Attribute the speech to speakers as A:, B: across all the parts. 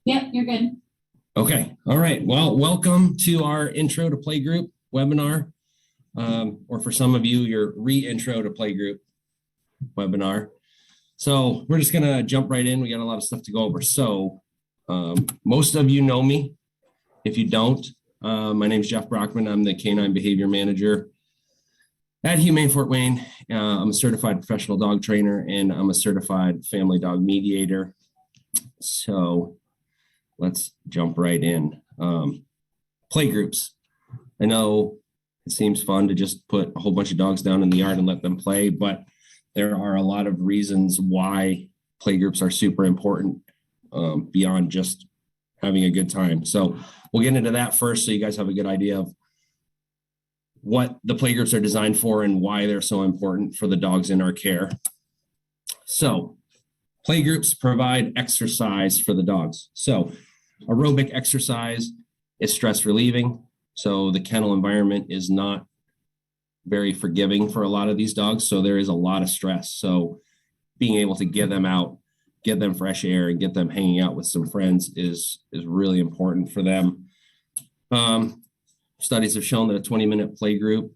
A: Yep, you're good.
B: Okay. All right. Well, welcome to our Intro to Playgroup webinar, or for some of you, your re-intro to Playgroup webinar. So we're just going to jump right in. We got a lot of stuff to go over. So most of you know me. If you don't, my name is Jeff Brockman. I'm the Canine Behavior Manager at Humane Fort Wayne. I'm a certified professional dog trainer, and I'm a certified family dog mediator. So let's jump right in. Playgroups. I know it seems fun to just put a whole bunch of dogs down in the yard and let them play, but there are a lot of reasons why playgroups are super important beyond just having a good time. So we'll get into that first so you guys have a good idea of what the playgroups are designed for and why they're so important for the dogs in our care. So playgroups provide exercise for the dogs. So aerobic exercise is stress relieving. So the kennel environment is not very forgiving for a lot of these dogs. So there is a lot of stress. So being able to get them out, get them fresh air, and get them hanging out with some friends is really important for them. Studies have shown that a 20-minute play group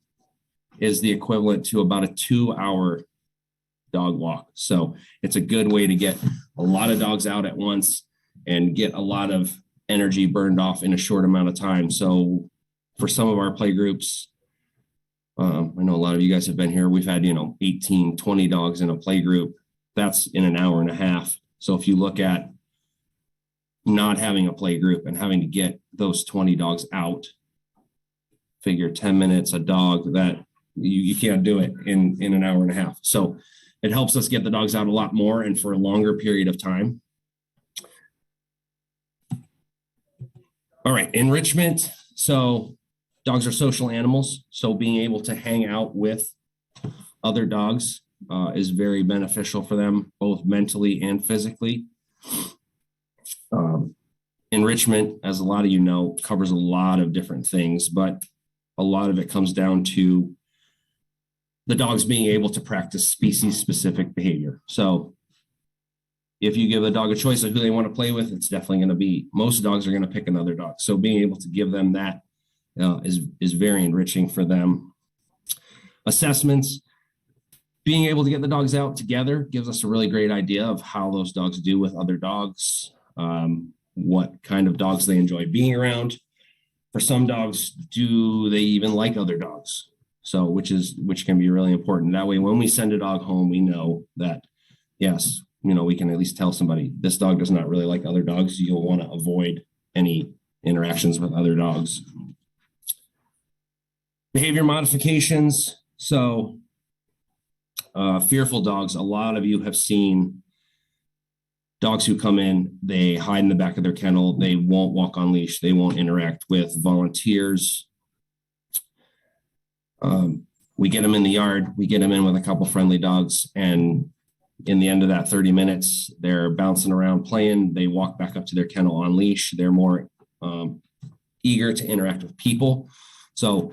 B: is the equivalent to about a 2-hour dog walk. So it's a good way to get a lot of dogs out at once and get a lot of energy burned off in a short amount of time. So for some of our play groups, I know a lot of you guys have been here. We've had, 18, 20 dogs in a play group. That's in an hour and a half. So if you look at not having a play group and having to get those 20 dogs out, figure 10 minutes a dog, that you can't do it in an hour and a half. So it helps us get the dogs out a lot more and for a longer period of time. All right, enrichment. So dogs are social animals. So being able to hang out with other dogs is very beneficial for them, both mentally and physically. Enrichment, as a lot of you know, covers a lot of different things, but a lot of it comes down to the dogs being able to practice species-specific behavior. So if you give a dog a choice of who they want to play with, it's definitely going to be, most dogs are going to pick another dog. So being able to give them that is very enriching for them. Assessments, being able to get the dogs out together gives us a really great idea of how those dogs do with other dogs, what kind of dogs they enjoy being around. For some dogs, do they even like other dogs? So which can be really important. That way, when we send a dog home, we know that, yes, we can at least tell somebody this dog does not really like other dogs. You'll want to avoid any interactions with other dogs. Behavior modifications. So fearful dogs, a lot of you have seen dogs who come in, they hide in the back of their kennel, they won't walk on leash, they won't interact with volunteers. We get them in the yard, we get them in with a couple friendly dogs, and in the end of that 30 minutes, they're bouncing around playing, they walk back up to their kennel on leash, they're more eager to interact with people. So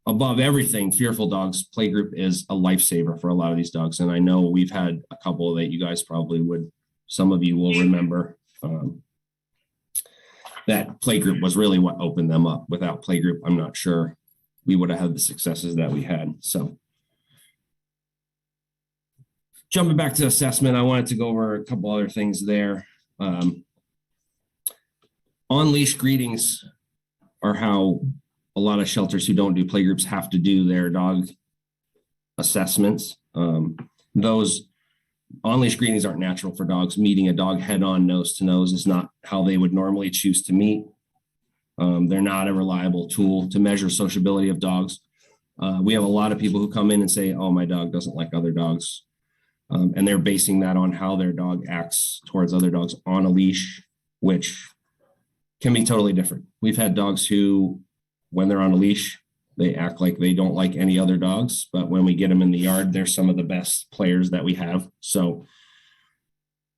B: above everything, fearful dogs playgroup is a lifesaver for a lot of these dogs. And I know we've had a couple that you guys probably would, some of you will remember that playgroup was really what opened them up. Without playgroup, I'm not sure we would have had the successes that we had. So jumping back to assessment, I wanted to go over a couple other things there. On-leash greetings are how a lot of shelters who don't do playgroups have to do their dog assessments. Those on-leash greetings aren't natural for dogs. Meeting a dog head-on, nose-to-nose is not how they would normally choose to meet. They're not a reliable tool to measure sociability of dogs. We have a lot of people who come in and say, oh, my dog doesn't like other dogs. And they're basing that on how their dog acts towards other dogs on a leash, which can be totally different. We've had dogs who, when they're on a leash, they act like they don't like any other dogs, but when we get them in the yard, they're some of the best players that we have. So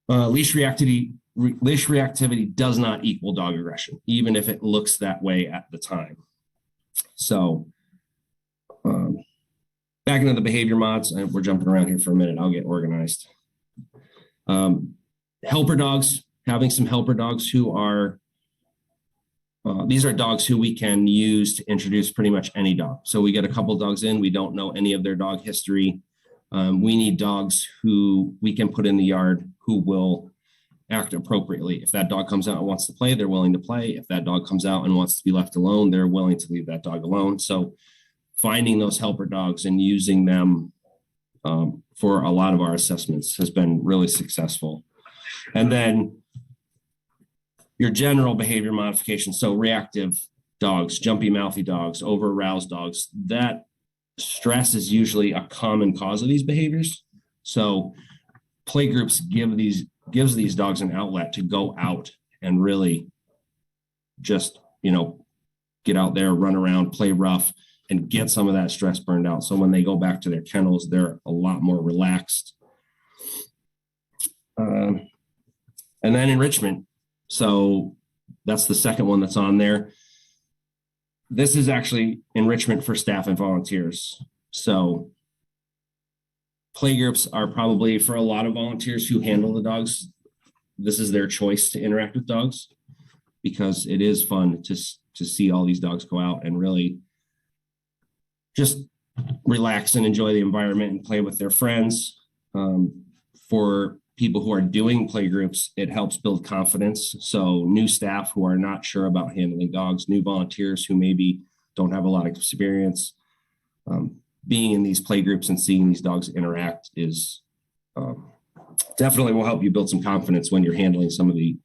B: leash reactivity does not equal dog aggression, even if it looks that way at the time. So back into the behavior mods, we're jumping around here for a minute. I'll get organized. Helper dogs, having some helper dogs who are, these are dogs who we can use to introduce pretty much any dog. So we get a couple dogs in, we don't know any of their dog history. We need dogs who we can put in the yard who will act appropriately. If that dog comes out and wants to play, they're willing to play. If that dog comes out and wants to be left alone, they're willing to leave that dog alone. So finding those helper dogs and using them for a lot of our assessments has been really successful. And then your general behavior modification, so reactive dogs, jumpy, mouthy dogs, over aroused dogs, that stress is usually a common cause of these behaviors. So play groups gives these dogs an outlet to go out and really just, get out there, run around, play rough, and get some of that stress burned out. So when they go back to their kennels, they're a lot more relaxed. And then enrichment. So that's the second one that's on there. This is actually enrichment for staff and volunteers. So playgroups are probably, for a lot of volunteers who handle the dogs, this is their choice to interact with dogs, because it is fun to see all these dogs go out and really just relax and enjoy the environment and play with their friends. For people who are doing playgroups, it helps build confidence. So new staff who are not sure about handling dogs, new volunteers who maybe don't have a lot of experience, being in these playgroups and seeing these dogs interact is definitely will help you build some confidence when you're handling some of the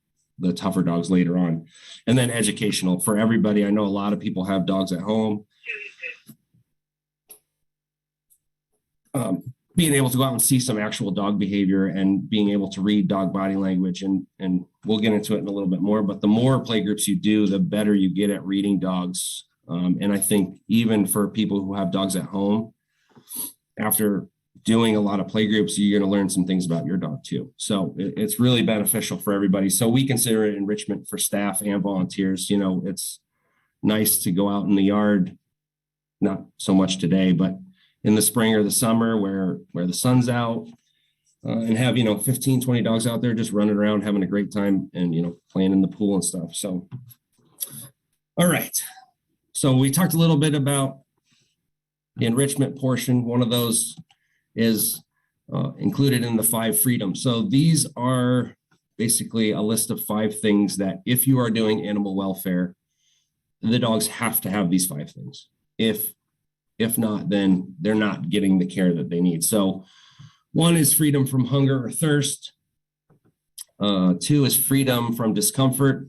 B: tougher dogs later on. And then educational for everybody. I know a lot of people have dogs at home. Being able to go out and see some actual dog behavior and being able to read dog body language, and we'll get into it in a little bit more, but the more playgroups you do, the better you get at reading dogs. And I think even for people who have dogs at home, after doing a lot of playgroups, you're going to learn some things about your dog too. So it's really beneficial for everybody. So we consider it enrichment for staff and volunteers. It's nice to go out in the yard, not so much today, but in the spring or the summer where the sun's out, and have, 15, 20 dogs out there just running around, having a great time and, playing in the pool and stuff. So, all right. So we talked a little bit about the enrichment portion. One of those is included in the 5 freedoms. So these are basically a list of 5 things that if you are doing animal welfare, the dogs have to have these 5 things. If not, then they're not getting the care that they need. So 1 is freedom from hunger or thirst. 2 is freedom from discomfort.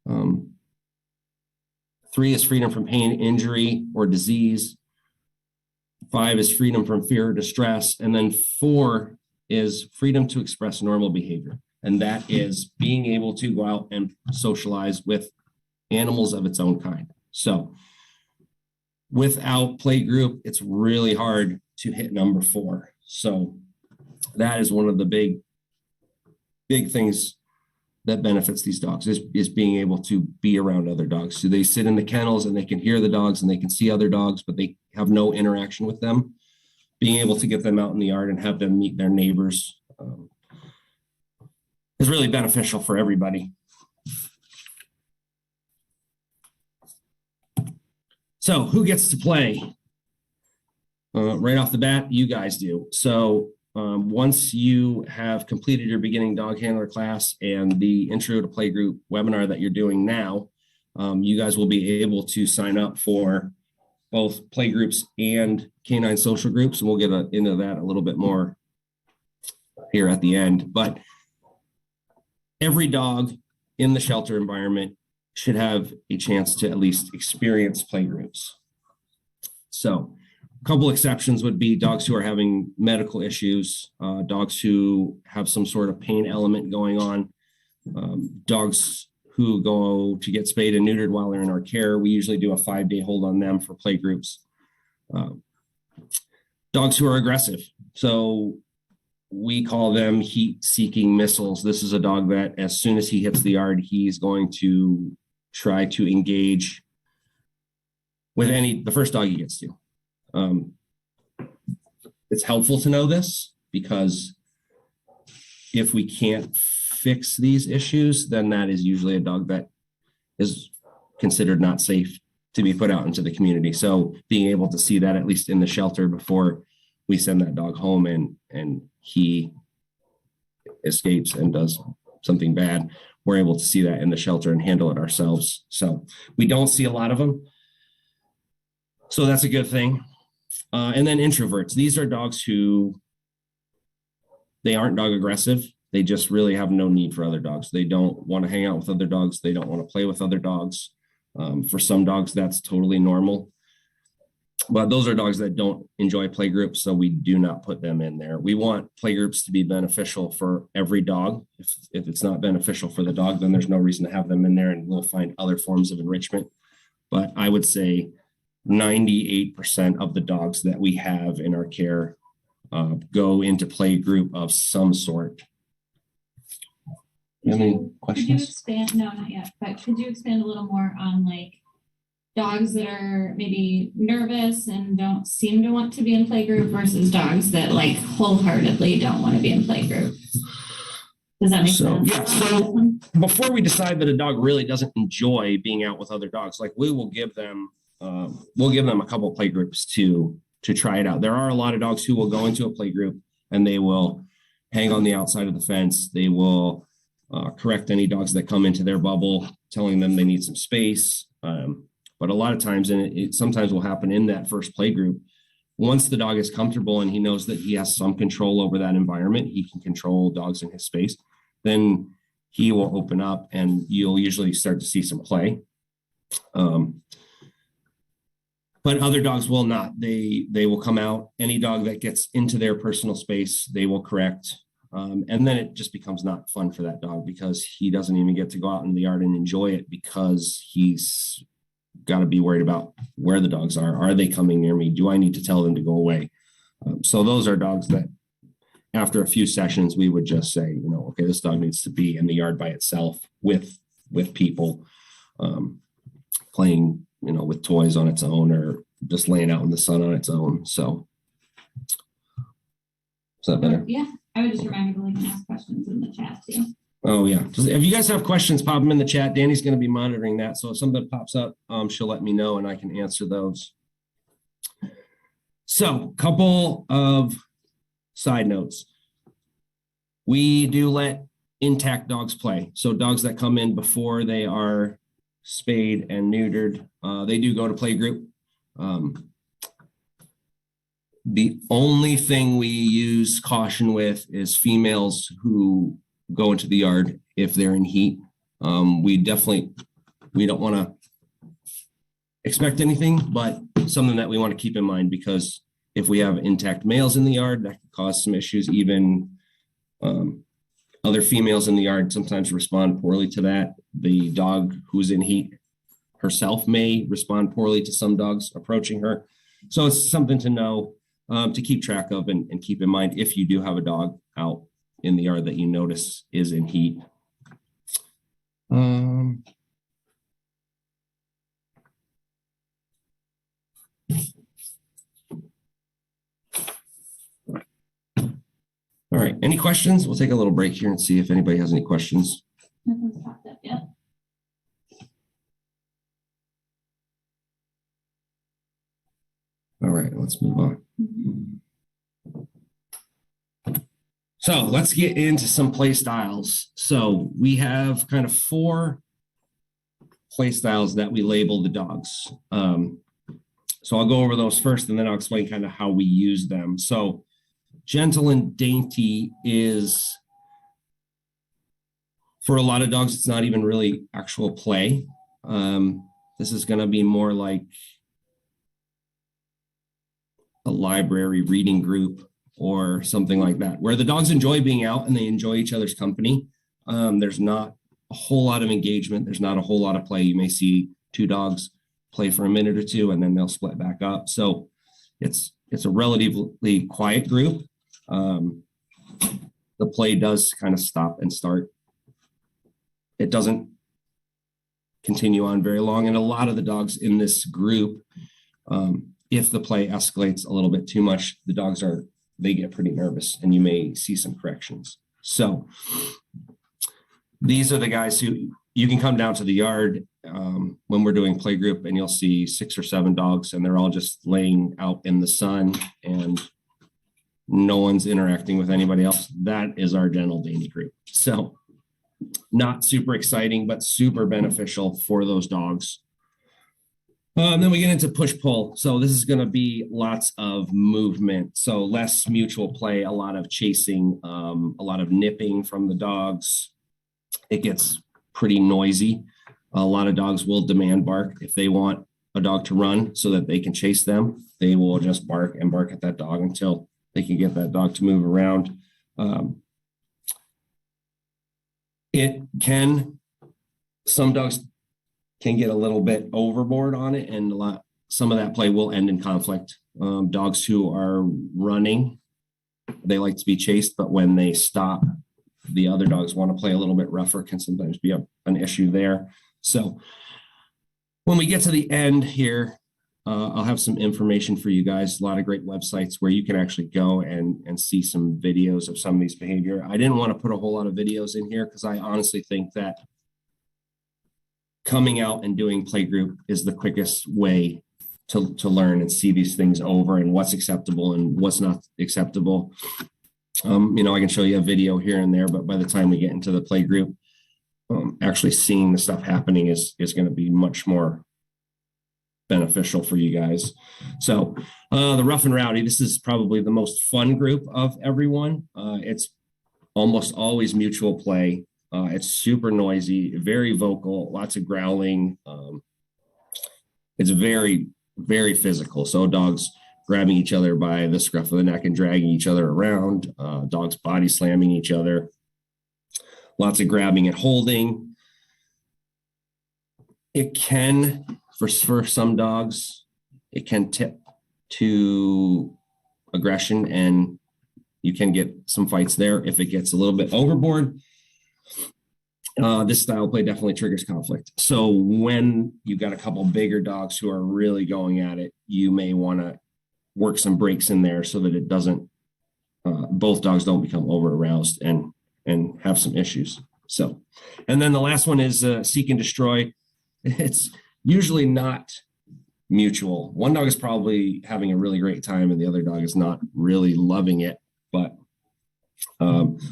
B: 3 is freedom from pain, injury, or disease. 5 is freedom from fear or distress. And then 4 is freedom to express normal behavior. And that is being able to go out and socialize with animals of its own kind. So without playgroup, it's really hard to hit number 4. So that is one of the big things that benefits these dogs is being able to be around other dogs. So they sit in the kennels and they can hear the dogs and they can see other dogs, but they have no interaction with them. Being able to get them out in the yard and have them meet their neighbors is really beneficial for everybody. So who gets to play? Right off the bat, you guys do. So once you have completed your beginning dog handler class and the intro to playgroup webinar that you're doing now, you guys will be able to sign up for both playgroups and canine social groups. And we'll get into that a little bit more here at the end. But every dog in the shelter environment should have a chance to at least experience playgroups. So a couple exceptions would be dogs who are having medical issues, dogs who have some sort of pain element going on, dogs who go to get spayed and neutered while they're in our care. We usually do a 5-day hold on them for playgroups. Dogs who are aggressive. So we call them heat-seeking missiles. This is a dog that as soon as he hits the yard, he's going to try to engage with the first dog he gets to. It's helpful to know this because if we can't fix these issues, then that is usually a dog that is considered not safe to be put out into the community. So being able to see that at least in the shelter before we send that dog home and he escapes and does something bad, we're able to see that in the shelter and handle it ourselves. So we don't see a lot of them. So that's a good thing. And then introverts. These are dogs who, they aren't dog aggressive. They just really have no need for other dogs. They don't want to hang out with other dogs. They don't want to play with other dogs. For some dogs, that's totally normal. But those are dogs that don't enjoy play groups, so we do not put them in there. We want play groups to be beneficial for every dog. If it's not beneficial for the dog, then there's no reason to have them in there, and we'll find other forms of enrichment. But I would say 98% of the dogs that we have in our care go into play group of some sort. Any questions?
A: Could you expand? No, not yet. But could you expand a little more on like dogs that are maybe nervous and don't seem to want to be in playgroup versus dogs that like wholeheartedly don't want to be in playgroup? Does that make sense?
B: Yeah. So before we decide that a dog really doesn't enjoy being out with other dogs, like we will give them, we'll give them a couple of play groups to try it out. There are a lot of dogs who will go into a play group and they will hang on the outside of the fence. They will correct any dogs that come into their bubble, telling them they need some space. But a lot of times, and it sometimes will happen in that first play group, once the dog is comfortable and he knows that he has some control over that environment, he can control dogs in his space, then he will open up and you'll usually start to see some play. But other dogs will not. They will come out. Any dog that gets into their personal space, they will correct. And then it just becomes not fun for that dog because he doesn't even get to go out in the yard and enjoy it because he's got to be worried about where the dogs are. Are they coming near me? Do I need to tell them to go away? So those are dogs that after a few sessions, we would just say, you know, okay, this dog needs to be in the yard by itself with people, playing, you know, with toys on its own or just laying out in the sun on its own. So is that better?
A: Yeah. I would just remind people they can ask questions in the chat too.
B: Oh, yeah. If you guys have questions, pop them in the chat. Danny's going to be monitoring that. So if something pops up, she'll let me know and I can answer those. So a couple of side notes. We do let intact dogs play. So dogs that come in before they are spayed and neutered, they do go to play group. The only thing we use caution with is females who go into the yard if they're in heat. We don't want to expect anything, but something that we want to keep in mind, because if we have intact males in the yard, that could cause some issues. Even other females in the yard sometimes respond poorly to that. The dog who's in heat herself may respond poorly to some dogs approaching her. So it's something to know, to keep track of and keep in mind if you do have a dog out in the yard that you notice is in heat. All right, any questions? We'll take a little break here and see if anybody has any questions.
A: Nothing's popped up yet.
B: All right, let's move on. So let's get into some play styles. So we have kind of 4 play styles that we label the dogs. So I'll go over those first and then I'll explain kind of how we use them. So gentle and dainty is, for a lot of dogs, it's not even really actual play. This is going to be more like a library reading group or something like that, where the dogs enjoy being out and they enjoy each other's company. There's not a whole lot of engagement. There's not a whole lot of play. You may see 2 dogs play for a minute or 2 and then they'll split back up. So it's a relatively quiet group. The play does kind of stop and start. It doesn't continue on very long. And a lot of the dogs in this group, if the play escalates a little bit too much, the dogs they get pretty nervous and you may see some corrections. So these are the guys who you can come down to the yard when we're doing play group, and you'll see 6 or 7 dogs, and they're all just laying out in the sun and no one's interacting with anybody else. That is our gentle dainty group. So not super exciting, but super beneficial for those dogs. Then we get into push pull. So this is going to be lots of movement. So less mutual play, a lot of chasing, a lot of nipping from the dogs. It gets pretty noisy. A lot of dogs will demand bark. If they want a dog to run so that they can chase them, they will just bark and bark at that dog until they can get that dog to move around. Some dogs can get a little bit overboard on it, and some of that play will end in conflict. Dogs who are running, they like to be chased, but when they stop, the other dogs want to play a little bit rougher, can sometimes be an issue there. So when we get to the end here, I'll have some information for you guys, a lot of great websites where you can actually go and see some videos of some of these behavior. I didn't want to put a whole lot of videos in here because I honestly think that coming out and doing playgroup is the quickest way to learn and see these things over and what's acceptable and what's not acceptable. I can show you a video here and there, but by the time we get into the playgroup, actually seeing the stuff happening is going to be much more beneficial for you guys. So the rough and rowdy, this is probably the most fun group of everyone. It's almost always mutual play. It's super noisy, very vocal, lots of growling. It's very, very physical. So dogs grabbing each other by the scruff of the neck and dragging each other around, dogs body slamming each other, lots of grabbing and holding. It can, for some dogs, it can tip to aggression, and you can get some fights there if it gets a little bit overboard. This style of play definitely triggers conflict. So when you've got a couple bigger dogs who are really going at it, you may want to work some breaks in there so that it doesn't, both dogs don't become over aroused and have some issues. So, and then the last one is seek and destroy. It's usually not mutual. One dog is probably having a really great time and the other dog is not really loving it, but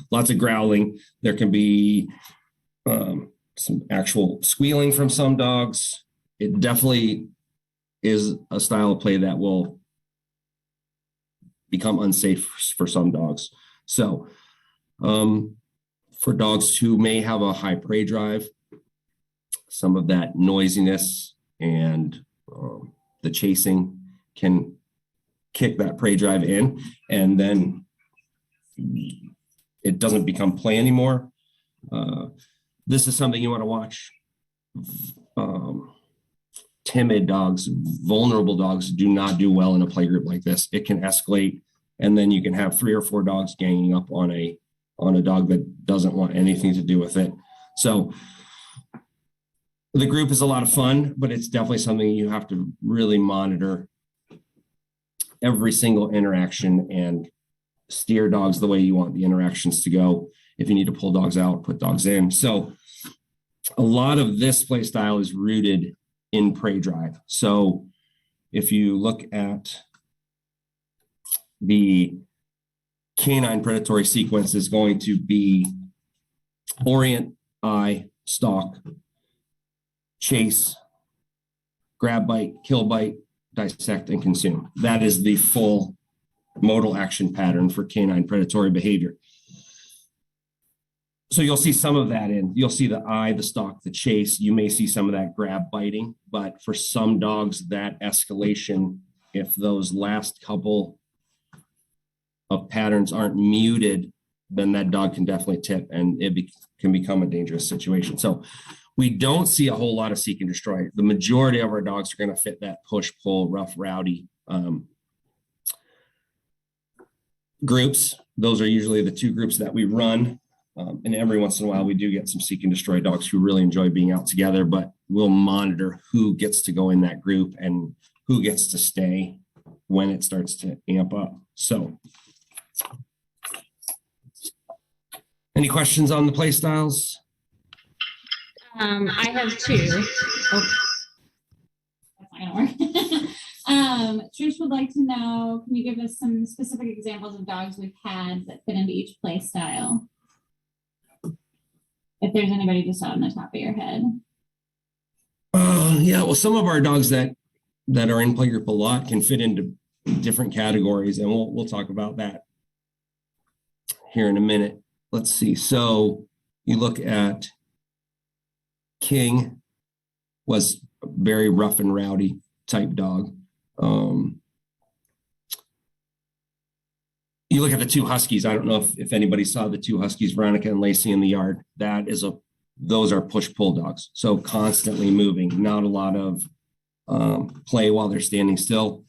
B: lots of growling. There can be some actual squealing from some dogs. It definitely is a style of play that will become unsafe for some dogs. So for dogs who may have a high prey drive, some of that noisiness and the chasing can kick that prey drive in, and then it doesn't become play anymore. This is something you want to watch. Timid dogs, vulnerable dogs do not do well in a play group like this. It can escalate, and then you can have 3 or 4 dogs ganging up on a dog that doesn't want anything to do with it. So the group is a lot of fun, but it's definitely something you have to really monitor every single interaction and steer dogs the way you want the interactions to go. If you need to pull dogs out, put dogs in. So a lot of this play style is rooted in prey drive. So if you look at the canine predatory sequence, is going to be orient, eye, stalk, chase, grab, bite, kill, bite, dissect, and consume. That is the full modal action pattern for canine predatory behavior. So you'll see some of that you'll see the eye, the stalk, the chase. You may see some of that grab biting, but for some dogs, that escalation, if those last couple of patterns aren't muted, then that dog can definitely tip and it can become a dangerous situation. So we don't see a whole lot of seek and destroy. The majority of our dogs are going to fit that push, pull, rough, rowdy groups. Those are usually the 2 groups that we run. And every once in a while, we do get some seek and destroy dogs who really enjoy being out together, but we'll monitor who gets to go in that group and who gets to stay when it starts to amp up. So any questions on the play styles?
A: I have two. Oh, that's not gonna work. Trish would like to know, can you give us some specific examples of dogs we've had that fit into each play style? If there's anybody just on the top of your head.
B: Yeah, well, some of our dogs that are in playgroup a lot can fit into different categories, and we'll talk about that here in a minute. Let's see. So you look at King, was a very rough and rowdy type dog. You look at the two Huskies. I don't know if anybody saw the two Huskies, Veronica and Lacey, in the yard. Those are push-pull dogs. So constantly moving, not a lot of play while they're standing still.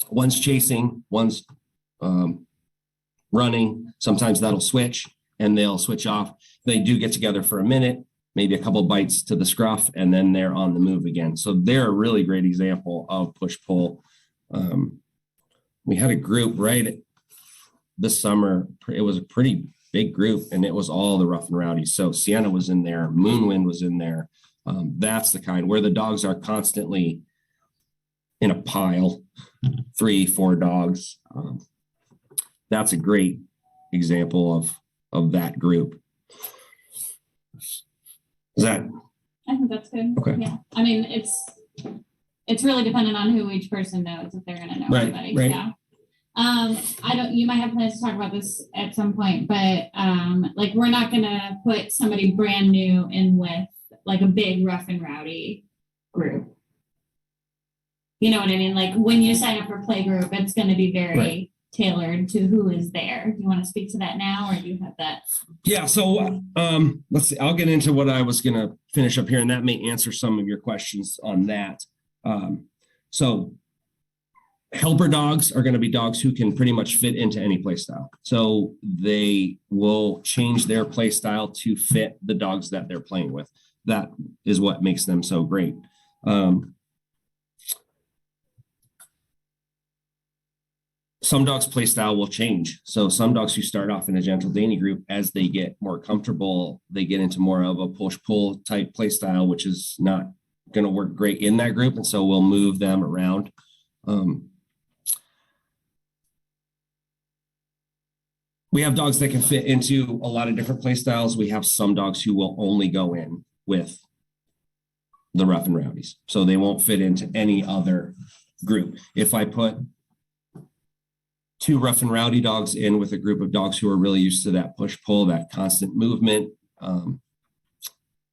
B: One's chasing, one's running. Sometimes that'll switch and they'll switch off. They do get together for a minute, maybe a couple bites to the scruff, and then they're on the move again. So they're a really great example of push-pull. We had a group right this summer. It was a pretty big group, and it was all the rough and rowdy. So Sienna was in there, Moonwind was in there. That's the kind where the dogs are constantly in a pile, 3-4 dogs. That's a great example of that group. Is that?
A: I think that's good.
B: Okay.
A: Yeah. I mean, it's really dependent on who each person knows, if they're going to know everybody.
B: Right.
A: Yeah. You might have plans to talk about this at some point, but like we're not going to put somebody brand new in with like a big rough and rowdy group. You know what I mean? Like when you sign up for playgroup, it's going to be very tailored to who is there. Do you want to speak to that now, or do you have that?
B: Yeah. So let's see. I'll get into what I was going to finish up here, and that may answer some of your questions on that. So helper dogs are going to be dogs who can pretty much fit into any play style. So they will change their play style to fit the dogs that they're playing with. That is what makes them so great. Some dogs' play style will change. So some dogs who start off in a gentle dainty group, as they get more comfortable, they get into more of a push-pull type play style, which is not going to work great in that group. And so we'll move them around. We have dogs that can fit into a lot of different play styles. We have some dogs who will only go in with the rough and rowdies. So they won't fit into any other group. If I put 2 rough and rowdy dogs in with a group of dogs who are really used to that push-pull, that constant movement,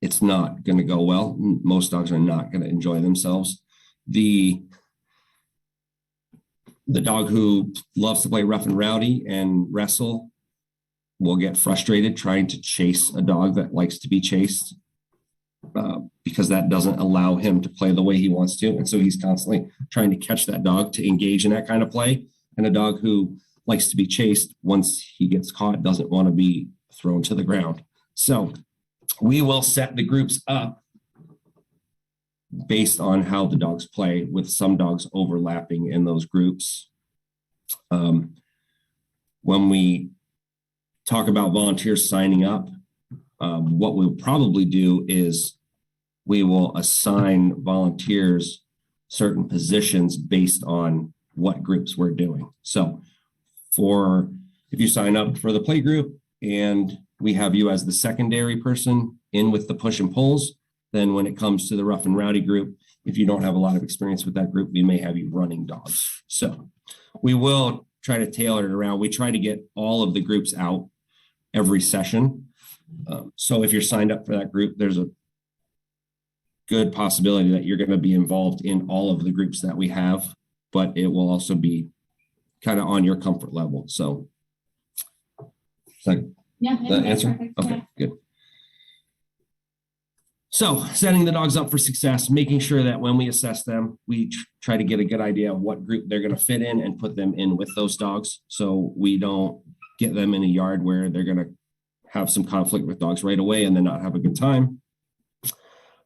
B: it's not going to go well. Most dogs are not going to enjoy themselves. The dog who loves to play rough and rowdy and wrestle will get frustrated trying to chase a dog that likes to be chased because that doesn't allow him to play the way he wants to. And so he's constantly trying to catch that dog to engage in that kind of play. And a dog who likes to be chased, once he gets caught, doesn't want to be thrown to the ground. So we will set the groups up based on how the dogs play, with some dogs overlapping in those groups. When we talk about volunteers signing up, what we'll probably do is we will assign volunteers certain positions based on what groups we're doing. So if you sign up for the play group and we have you as the secondary person in with the push and pulls, then when it comes to the rough and rowdy group, if you don't have a lot of experience with that group, we may have you running dogs. So we will try to tailor it around. We try to get all of the groups out every session. So if you're signed up for that group, there's a good possibility that you're going to be involved in all of the groups that we have, but it will also be kind of on your comfort level. So
A: yeah,
B: that answer?
A: Perfect.
B: Okay,
A: yeah.
B: Good. So setting the dogs up for success, making sure that when we assess them, we try to get a good idea of what group they're going to fit in and put them in with those dogs. So we don't get them in a yard where they're going to have some conflict with dogs right away and then not have a good time.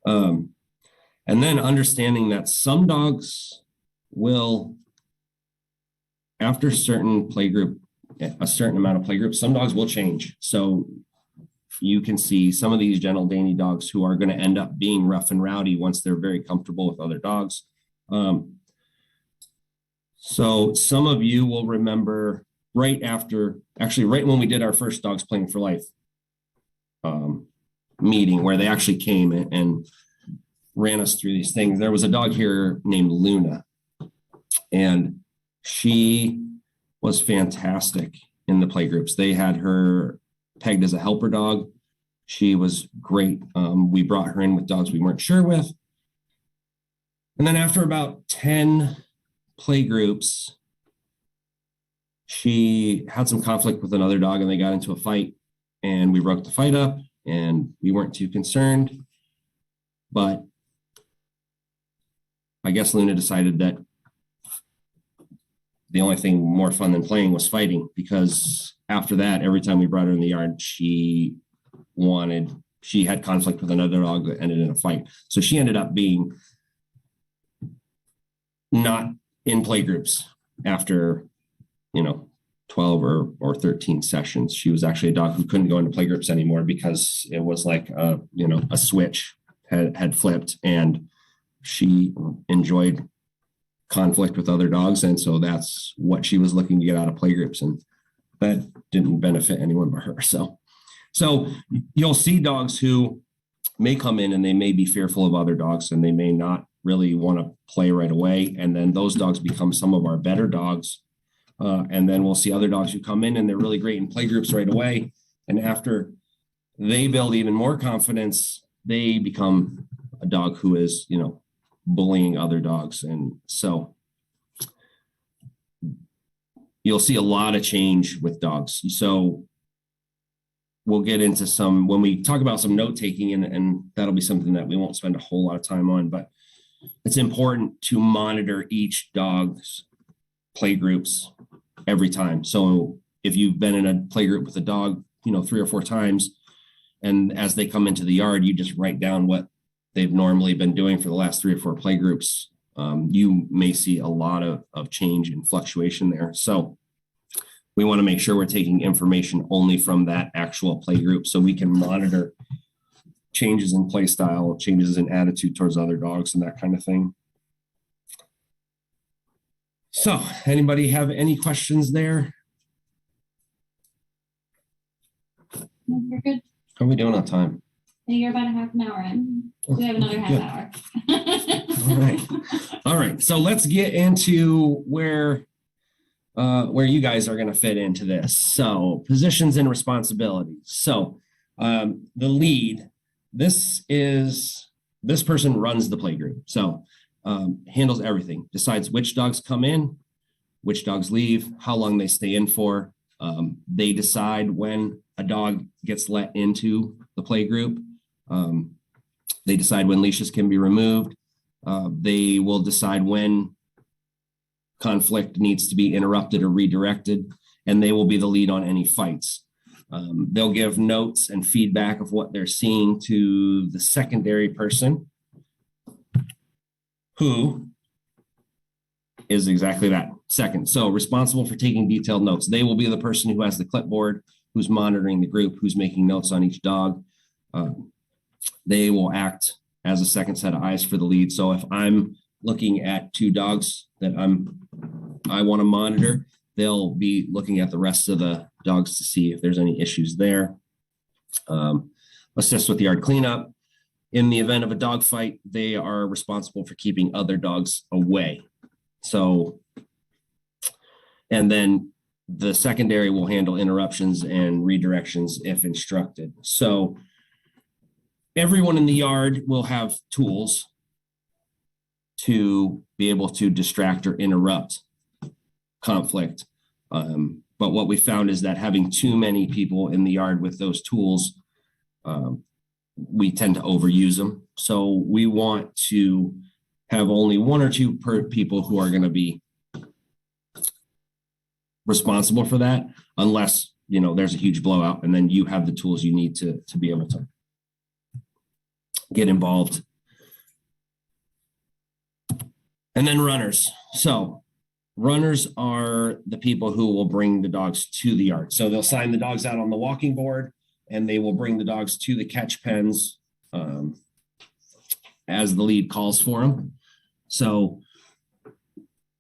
B: And then understanding that some dogs will, after a certain amount of playgroup, some dogs will change. So you can see some of these gentle dainty dogs who are going to end up being rough and rowdy once they're very comfortable with other dogs. So some of you will remember right when we did our first Dogs Playing for Life meeting, where they actually came and ran us through these things. There was a dog here named Luna, and she was fantastic in the play groups. They had her pegged as a helper dog. She was great. We brought her in with dogs we weren't sure with. And then after about 10 play groups, she had some conflict with another dog and they got into a fight, and we broke the fight up and we weren't too concerned. But I guess Luna decided that the only thing more fun than playing was fighting, because after that, every time we brought her in the yard, she had conflict with another dog that ended in a fight. So she ended up being not in play groups after, 12 or 13 sessions. She was actually a dog who couldn't go into play groups anymore because it was like, a switch had flipped, and she enjoyed conflict with other dogs. And so that's what she was looking to get out of play groups. And that didn't benefit anyone but her. So you'll see dogs who may come in and they may be fearful of other dogs and they may not really want to play right away. And then those dogs become some of our better dogs. And then we'll see other dogs who come in and they're really great in play groups right away. And after they build even more confidence, they become a dog who is, bullying other dogs. And so you'll see a lot of change with dogs. So we'll get into some, when we talk about some note taking, and that'll be something that we won't spend a whole lot of time on, but it's important to monitor each dog's play groups every time. So if you've been in a play group with a dog, 3 or 4 times, and as they come into the yard, you just write down what they've normally been doing for the last 3 or 4 play groups, you may see a lot of change and fluctuation there. So we want to make sure we're taking information only from that actual play group so we can monitor changes in play style, changes in attitude towards other dogs, and that kind of thing. So anybody have any questions there?
A: You're good.
B: How are we doing on time?
A: You're about a half an hour in. We have another half hour.
B: All right. So let's get into where you guys are going to fit into this. So positions and responsibilities. So the lead, this person runs the play group. So handles everything, decides which dogs come in, which dogs leave, how long they stay in for. They decide when a dog gets let into the play group. They decide when leashes can be removed. They will decide when conflict needs to be interrupted or redirected, and they will be the lead on any fights. They'll give notes and feedback of what they're seeing to the secondary person, who is exactly that, second. So responsible for taking detailed notes. They will be the person who has the clipboard, who's monitoring the group, who's making notes on each dog. They will act as a second set of eyes for the lead. So if I'm looking at 2 dogs that I want to monitor, they'll be looking at the rest of the dogs to see if there's any issues there. Assist with the yard cleanup. In the event of a dog fight, they are responsible for keeping other dogs away. So, and then the secondary will handle interruptions and redirections if instructed. So everyone in the yard will have tools to be able to distract or interrupt conflict. But what we found is that having too many people in the yard with those tools, we tend to overuse them. So we want to have only 1 or 2 per people who are going to be responsible for that, unless, there's a huge blowout, and then you have the tools you need to be able to get involved. And then runners. So runners are the people who will bring the dogs to the yard. So they'll sign the dogs out on the walking board, and they will bring the dogs to the catch pens as the lead calls for them. So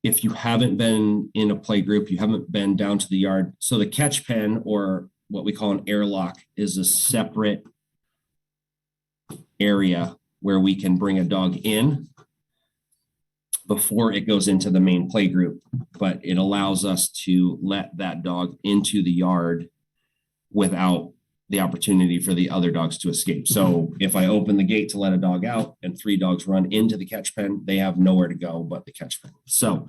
B: if you haven't been in a play group, you haven't been down to the yard. So the catch pen, or what we call an airlock, is a separate area where we can bring a dog in before it goes into the main play group, but it allows us to let that dog into the yard without the opportunity for the other dogs to escape. So if I open the gate to let a dog out and 3 dogs run into the catch pen, they have nowhere to go but the catch pen. So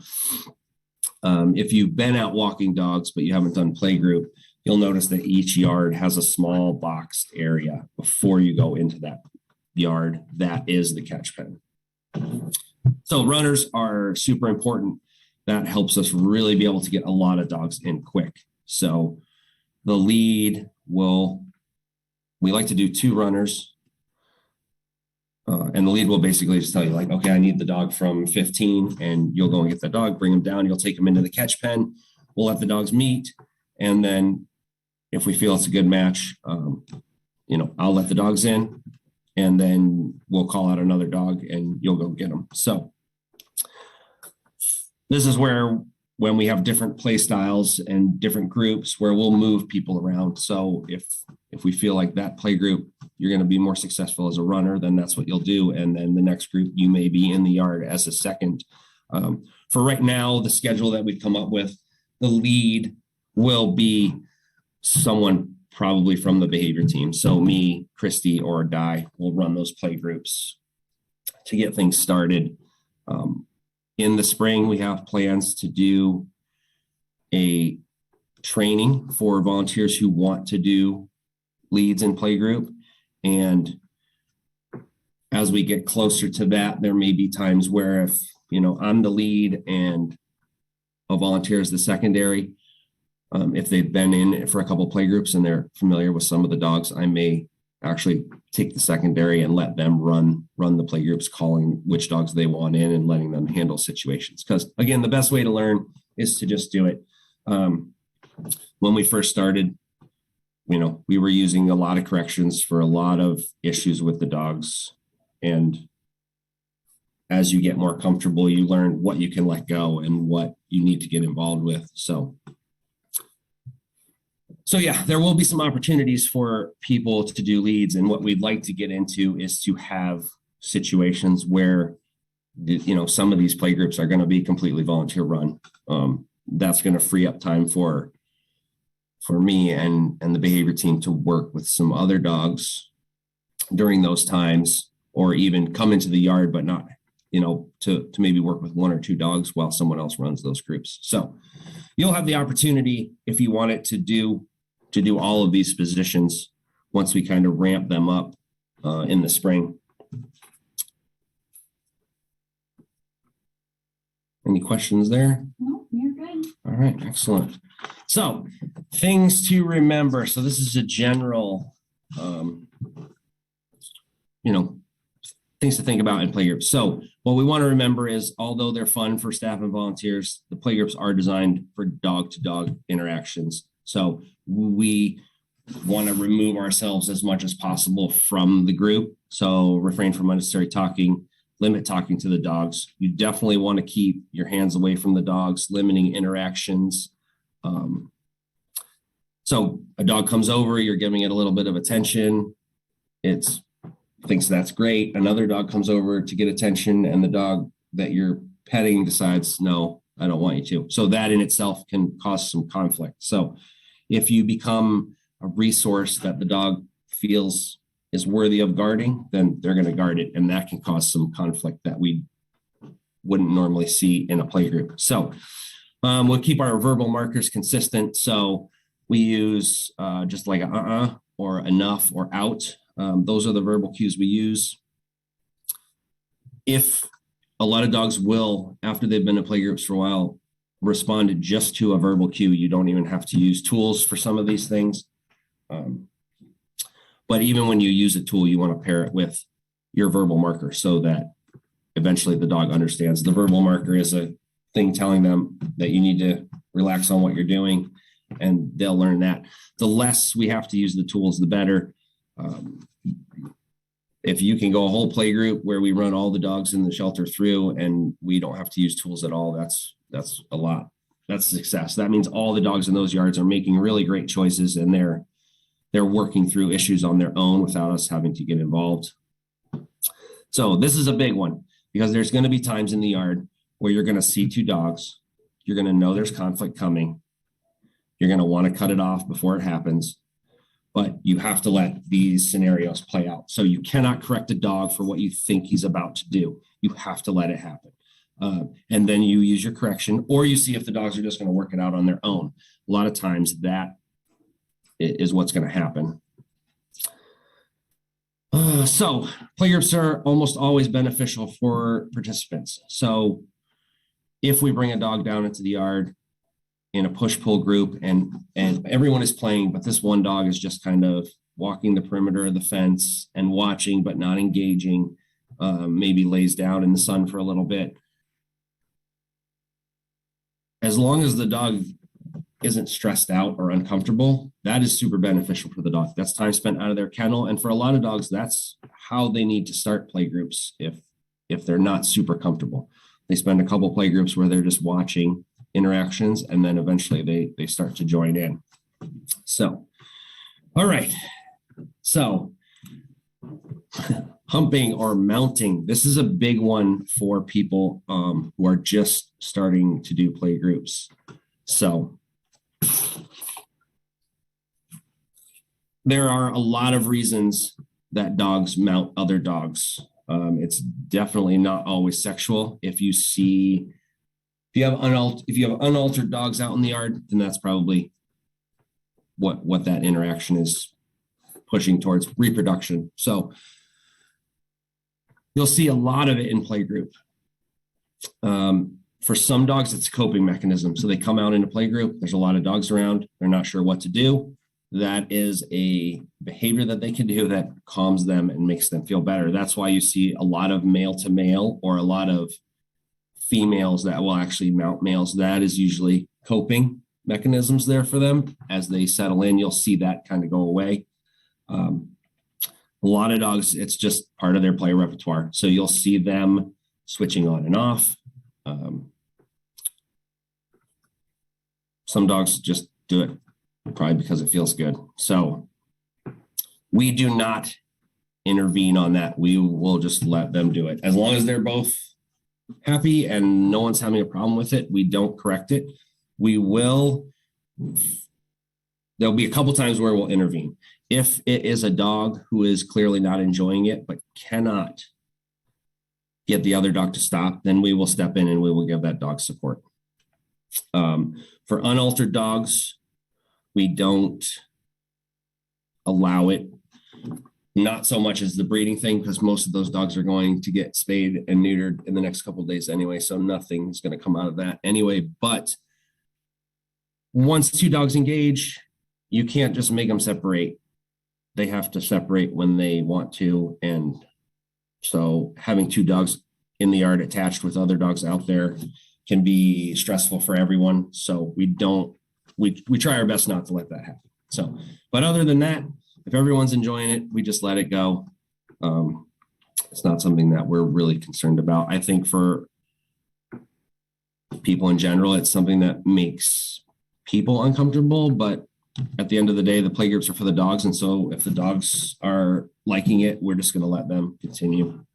B: if you've been out walking dogs, but you haven't done play group, you'll notice that each yard has a small boxed area before you go into that yard. That is the catch pen. So runners are super important. That helps us really be able to get a lot of dogs in quick. So the lead we like to do 2 runners. And the lead will basically just tell you, like, okay, I need the dog from 15, and you'll go and get the dog, bring them down. You'll take them into the catch pen. We'll let the dogs meet. And then if we feel it's a good match, I'll let the dogs in, and then we'll call out another dog and you'll go get them. So this is where, when we have different play styles and different groups, where we'll move people around. So if we feel like that play group, you're going to be more successful as a runner, then that's what you'll do. And then the next group, you may be in the yard as a second. For right now, the schedule that we've come up with, the lead will be someone probably from the behavior team. So me, Christy, or Di will run those play groups to get things started. In the spring, we have plans to do a training for volunteers who want to do leads in playgroup. And as we get closer to that, there may be times where if, I'm the lead and a volunteer is the secondary, if they've been in for a couple of playgroups and they're familiar with some of the dogs, I may actually take the secondary and let them run the playgroups, calling which dogs they want in and letting them handle situations. Because again, the best way to learn is to just do it. When we first started, we were using a lot of corrections for a lot of issues with the dogs. And as you get more comfortable, you learn what you can let go and what you need to get involved with. So yeah, there will be some opportunities for people to do leads. And what we'd like to get into is to have situations where, some of these play groups are going to be completely volunteer run. That's going to free up time for me and the behavior team to work with some other dogs during those times, or even come into the yard, but not, to maybe work with 1 or 2 dogs while someone else runs those groups. So you'll have the opportunity, if you want it, to do all of these positions once we kind of ramp them up in the spring. Any questions there?
A: No, you're good.
B: All right, excellent. So things to remember. So this is a general, things to think about in playgroups. So what we want to remember is, although they're fun for staff and volunteers, the playgroups are designed for dog-to-dog interactions. So we want to remove ourselves as much as possible from the group. So refrain from unnecessary talking, limit talking to the dogs. You definitely want to keep your hands away from the dogs, limiting interactions. So a dog comes over, you're giving it a little bit of attention. It thinks that's great. Another dog comes over to get attention, and the dog that you're petting decides, no, I don't want you to. So that in itself can cause some conflict. So if you become a resource that the dog feels is worthy of guarding, then they're going to guard it. And that can cause some conflict that we wouldn't normally see in a play group. So we'll keep our verbal markers consistent. So we use just like a or enough or out. Those are the verbal cues we use. If a lot of dogs will, after they've been in play groups for a while, respond just to a verbal cue, you don't even have to use tools for some of these things. But even when you use a tool, you want to pair it with your verbal marker so that eventually the dog understands. The verbal marker is a thing telling them that you need to relax on what you're doing. and they'll learn that. The less we have to use the tools, the better. If you can go a whole play group where we run all the dogs in the shelter through and we don't have to use tools at all, that's a lot. That's success. That means all the dogs in those yards are making really great choices, and they're working through issues on their own without us having to get involved. So this is a big one, because there's going to be times in the yard where you're going to see two dogs. You're going to know there's conflict coming. You're going to want to cut it off before it happens. But you have to let these scenarios play out. So you cannot correct a dog for what you think he's about to do. You have to let it happen. And then you use your correction, or you see if the dogs are just going to work it out on their own. A lot of times that is what's going to happen. So playgroups are almost always beneficial for participants. So if we bring a dog down into the yard in a push-pull group and everyone is playing, but this one dog is just kind of walking the perimeter of the fence and watching, but not engaging, maybe lays down in the sun for a little bit. As long as the dog isn't stressed out or uncomfortable, that is super beneficial for the dog. That's time spent out of their kennel. And for a lot of dogs, that's how they need to start play groups if they're not super comfortable. They spend a couple play groups where they're just watching interactions, and then eventually they start to join in. So, all right. So humping or mounting, this is a big one for people who are just starting to do play groups. So there are a lot of reasons that dogs mount other dogs. It's definitely not always sexual. If you have unaltered dogs out in the yard, then that's probably what that interaction is pushing towards, reproduction. So you'll see a lot of it in playgroup. For some dogs, it's a coping mechanism. So they come out in a playgroup, there's a lot of dogs around, they're not sure what to do. That is a behavior that they can do that calms them and makes them feel better. That's why you see a lot of male to male, or a lot of females that will actually mount males. That is usually coping mechanisms there for them. As they settle in, you'll see that kind of go away. A lot of dogs, it's just part of their play repertoire. So you'll see them switching on and off. Some dogs just do it probably because it feels good. So we do not intervene on that. We will just let them do it. As long as they're both happy and no one's having a problem with it, we don't correct it. There'll be a couple times where we'll intervene. If it is a dog who is clearly not enjoying it, but cannot get the other dog to stop, then we will step in and we will give that dog support. For unaltered dogs, we don't allow it, not so much as the breeding thing, because most of those dogs are going to get spayed and neutered in the next couple of days anyway, so nothing's going to come out of that anyway. But once two dogs engage, you can't just make them separate. They have to separate when they want to, and so having two dogs in the yard attached with other dogs out there can be stressful for everyone. So we try our best not to let that happen. So, but other than that, if everyone's enjoying it, we just let it go. It's not something that we're really concerned about. I think for people in general, it's something that makes people uncomfortable, but at the end of the day, the playgroups are for the dogs. And so if the dogs are liking it, we're just going to let them continue.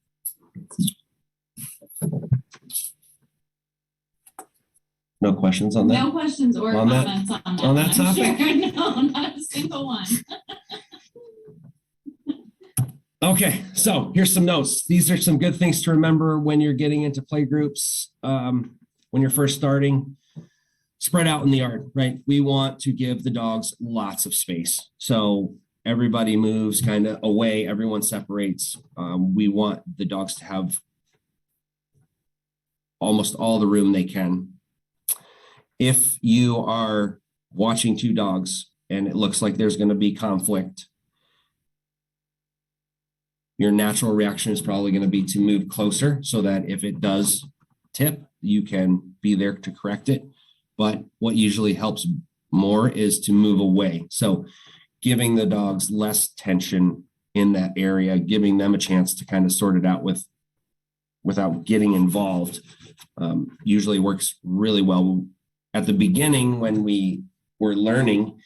B: No questions on that?
A: No questions or
B: On that-
A: comments on that.
B: on that
A: I'm
B: topic?
A: sure. No, not a single one.
B: Okay, so here's some notes. These are some good things to remember when you're getting into playgroups. When you're first starting, spread out in the yard, right? We want to give the dogs lots of space. So everybody moves kind of away, everyone separates. We want the dogs to have almost all the room they can. If you are watching two dogs and it looks like there's going to be conflict, your natural reaction is probably going to be to move closer so that if it does tip, you can be there to correct it. But what usually helps more is to move away. So giving the dogs less tension in that area, giving them a chance to kind of sort it out without getting involved, usually works really well. At the beginning, when we were learning,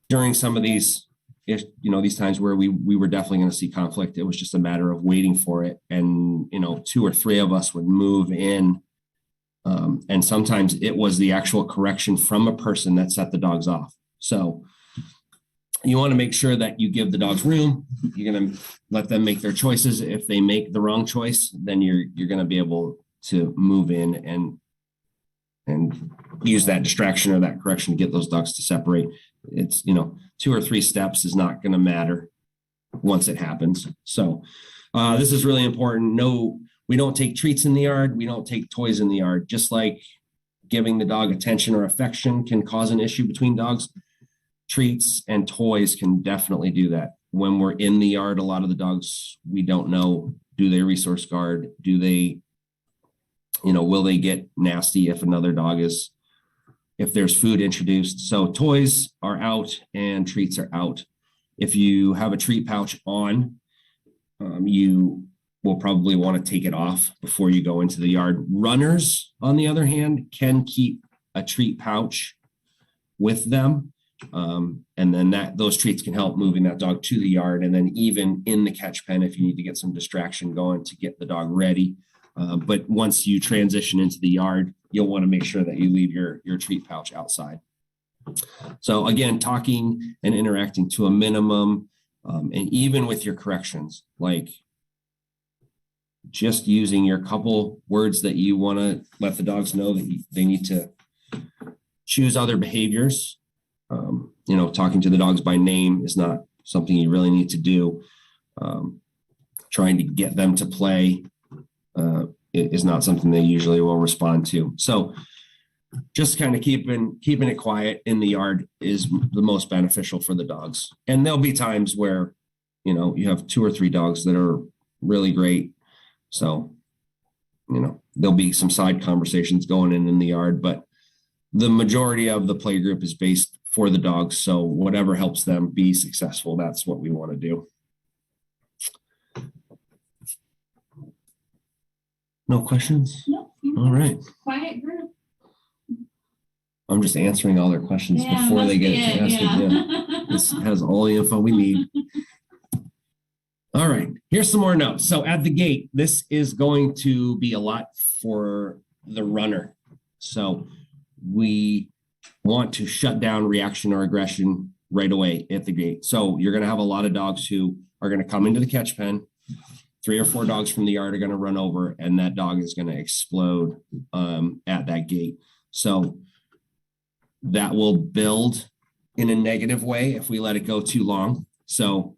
B: during some of these, these times where we were definitely going to see conflict, it was just a matter of waiting for it. And, 2 or 3 of us would move in. And sometimes it was the actual correction from a person that set the dogs off. So you want to make sure that you give the dogs room. You're going to let them make their choices. If they make the wrong choice, then you're going to be able to move in and use that distraction or that correction to get those dogs to separate. It's, 2 or 3 steps is not going to matter once it happens. So this is really important. No, we don't take treats in the yard. We don't take toys in the yard. Just like giving the dog attention or affection can cause an issue between dogs, treats and toys can definitely do that. When we're in the yard, a lot of the dogs, we don't know, do they resource guard? Do they, will they get nasty if another dog if there's food introduced? So toys are out and treats are out. If you have a treat pouch on, you will probably want to take it off before you go into the yard. Runners, on the other hand, can keep a treat pouch with them. And then those treats can help moving that dog to the yard. And then even in the catch pen, if you need to get some distraction going to get the dog ready. But once you transition into the yard, you'll want to make sure that you leave your treat pouch outside. So again, talking and interacting to a minimum, and even with your corrections, like just using your couple words that you want to let the dogs know that they need to choose other behaviors. Talking to the dogs by name is not something you really need to do. Trying to get them to play is not something they usually will respond to. So just kind of keeping it quiet in the yard is the most beneficial for the dogs. And there'll be times where, you have 2 or 3 dogs that are really great. So, there'll be some side conversations going in the yard, but the majority of the play group is based for the dogs. So whatever helps them be successful, that's what we want to do. No questions?
A: No.
B: All right.
A: Quiet group.
B: I'm just answering all their questions before they get asked again. This has all the info we need. All right, here's some more notes. So at the gate, this is going to be a lot for the runner. So we want to shut down reaction or aggression right away at the gate. So you're going to have a lot of dogs who are going to come into the catch pen. 3 or 4 dogs from the yard are going to run over, and that dog is going to explode at that gate. So that will build in a negative way if we let it go too long. So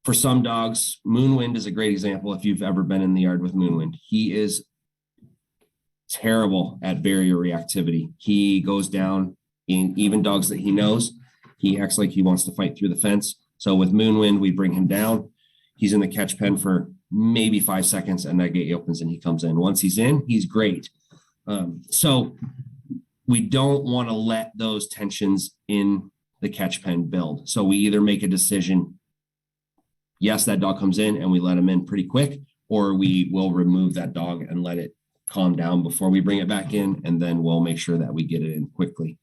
B: for some dogs, Moonwind is a great example. If you've ever been in the yard with Moonwind, he is terrible at barrier reactivity. He goes down in even dogs that he knows. He acts like he wants to fight through the fence. So with Moonwind, we bring him down. He's in the catch pen for maybe 5 seconds, and that gate opens and he comes in. Once he's in, he's great. So we don't want to let those tensions in the catch pen build. So we either make a decision, yes, that dog comes in and we let him in pretty quick, or we will remove that dog and let it calm down before we bring it back in, and then we'll make sure that we get it in quickly.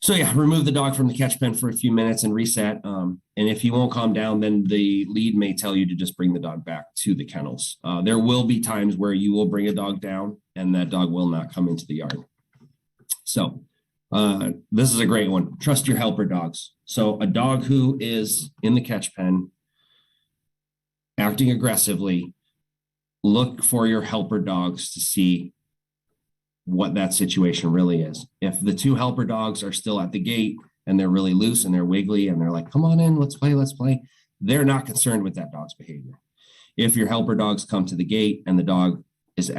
B: So yeah, remove the dog from the catch pen for a few minutes and reset. And if he won't calm down, then the lead may tell you to just bring the dog back to the kennels. There will be times where you will bring a dog down and that dog will not come into the yard. So this is a great one. Trust your helper dogs. So a dog who is in the catch pen acting aggressively, look for your helper dogs to see what that situation really is. If the 2 helper dogs are still at the gate and they're really loose and they're wiggly and they're like, come on in, let's play, they're not concerned with that dog's behavior. If your helper dogs come to the gate and the dog is